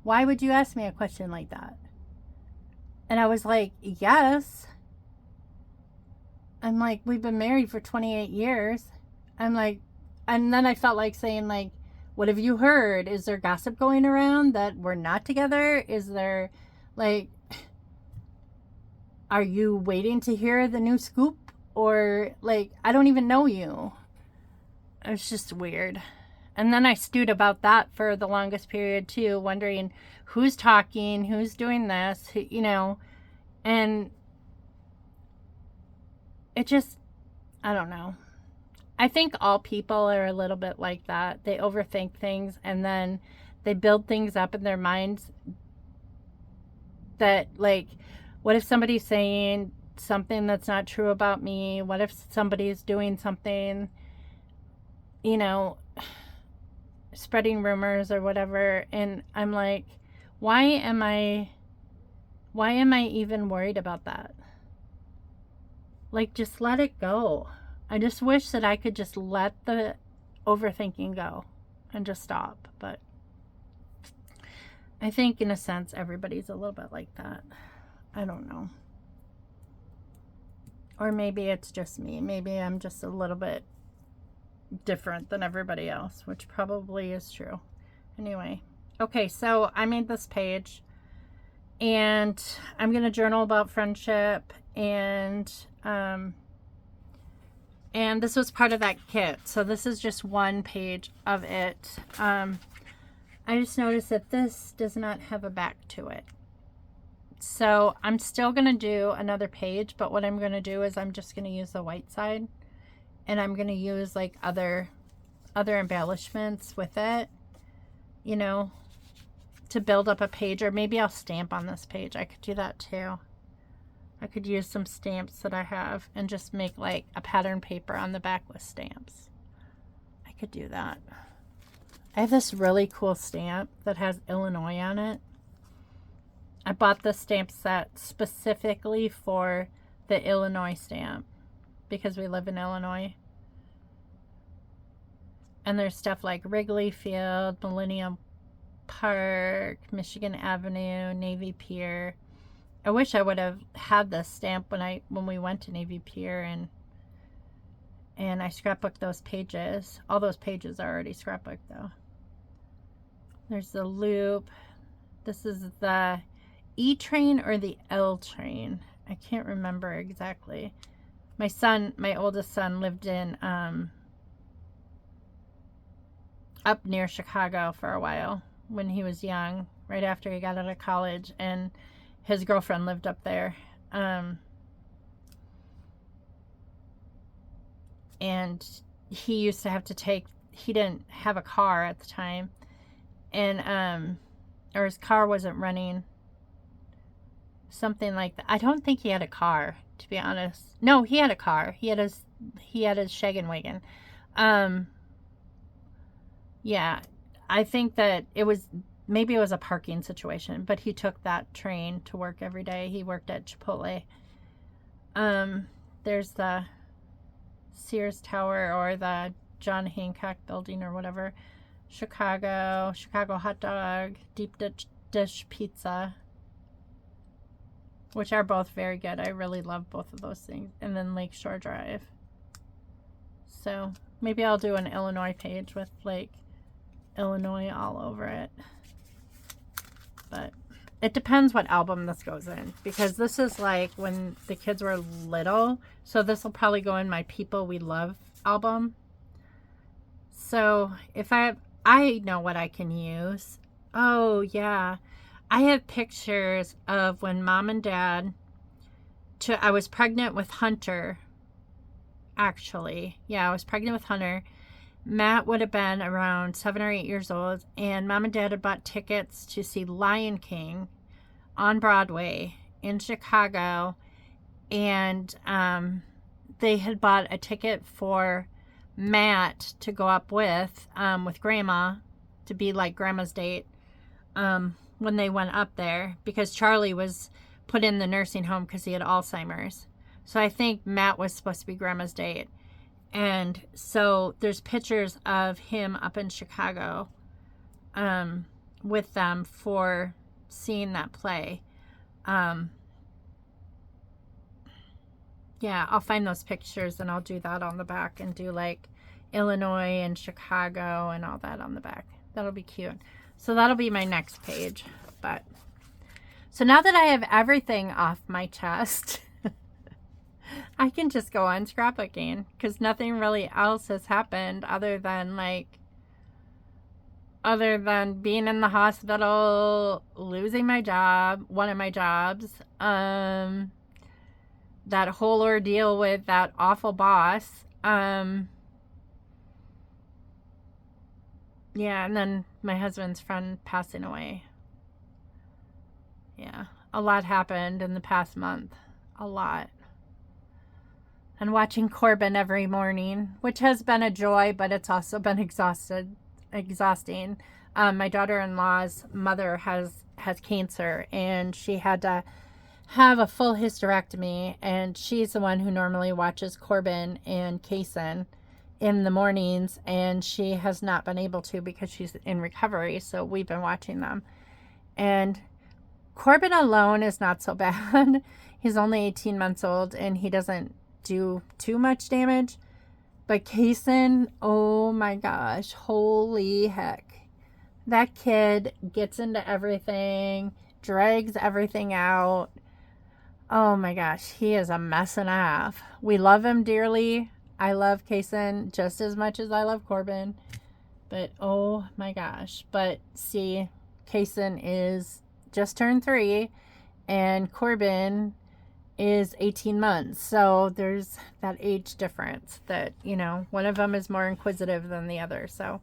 Why would you ask me a question like that? And I was like, yes. I'm like, we've been married for 28 years. I'm like, and then I felt like saying, like, what have you heard? Is there gossip going around that we're not together? Is there, like, are you waiting to hear the new scoop? Or, like, I don't even know you. It was just weird. And then I stewed about that for the longest period, too, wondering who's talking, who's doing this, and it just, I don't know. I think all people are a little bit like that. They overthink things and then they build things up in their minds that, like, what if somebody's saying something that's not true about me? What if somebody's doing something, spreading rumors or whatever? And I'm like, why am I even worried about that? Like, just let it go. I just wish that I could just let the overthinking go and just stop. But I think in a sense everybody's a little bit like that. I don't know. Or maybe it's just me. Maybe I'm just a little bit different than everybody else, which probably is true. Anyway, okay, so I made this page and I'm going to journal about friendship, and this was part of that kit. So this is just one page of it. I just noticed that this does not have a back to it. So I'm still going to do another page, but what I'm going to do is I'm just going to use the white side, and I'm going to use like other embellishments with it, to build up a page. Or maybe I'll stamp on this page. I could do that too. I could use some stamps that I have and just make like a pattern paper on the back with stamps. I could do that. I have this really cool stamp that has Illinois on it. I bought the stamp set specifically for the Illinois stamp because we live in Illinois. And there's stuff like Wrigley Field, Millennium Park, Michigan Avenue, Navy Pier. I wish I would have had this stamp when we went to Navy Pier, and I scrapbooked those pages. All those pages are already scrapbooked though. There's the loop. This is the E train or the L train. I can't remember exactly. My oldest son lived in up near Chicago for a while when he was young, right after he got out of college, and his girlfriend lived up there. And he used to have to take, he didn't have a car at the time, and or his car wasn't running, something like that. I don't think he had a car, to be honest. No, he had a car. He had his shaggin' wagon. Yeah, I think that maybe it was a parking situation, but he took that train to work every day. He worked at Chipotle. There's the Sears Tower, or the John Hancock building, or whatever. Chicago hot dog, deep dish pizza, which are both very good. I really love both of those things. And then Lakeshore Drive. So maybe I'll do an Illinois page with like Illinois all over it. But it depends what album this goes in, because this is like when the kids were little. So this will probably go in my People We Love album. So if I know what I can use. Oh yeah, I have pictures of when Mom and Dad I was pregnant with Hunter, actually. Yeah, I was pregnant with Hunter. Matt would have been around 7 or 8 years old, and Mom and Dad had bought tickets to see Lion King on Broadway in Chicago, and they had bought a ticket for Matt to go up with Grandma, to be like Grandma's date when they went up there, because Charlie was put in the nursing home because he had Alzheimer's. So I think Matt was supposed to be Grandma's date. And so there's pictures of him up in Chicago with them for seeing that play. Yeah, I'll find those pictures and I'll do that on the back, and do like Illinois and Chicago and all that on the back. That'll be cute. So that'll be my next page. But so now that I have everything off my chest, I can just go on scrapbooking, because nothing really else has happened other than being in the hospital, losing my job, one of my jobs, that whole ordeal with that awful boss. Yeah, and then my husband's friend passing away. Yeah, a lot happened in the past month. A lot. And watching Corbin every morning, which has been a joy, but it's also been exhausting. My daughter-in-law's mother has cancer, and she had to have a full hysterectomy, and she's the one who normally watches Corbin and Kaysen in the mornings, and she has not been able to because she's in recovery, so we've been watching them. And Corbin alone is not so bad. He's only 18 months old, and he doesn't do too much damage. But Kaysen, oh my gosh, holy heck. That kid gets into everything, drags everything out. Oh my gosh, he is a mess and a half. We love him dearly. I love Kaysen just as much as I love Corbin. But oh my gosh. But see, Kaysen is just turned 3, and Corbin is 18 months. So there's that age difference that, you know, one of them is more inquisitive than the other. So,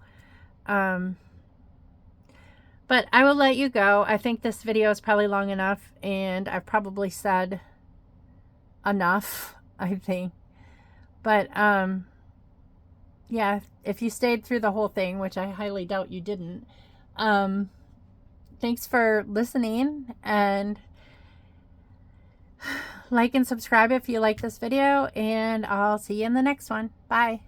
but I will let you go. I think this video is probably long enough, and I've probably said enough, I think. But, yeah, if you stayed through the whole thing, which I highly doubt you didn't, thanks for listening, and like and subscribe if you like this video, and I'll see you in the next one. Bye.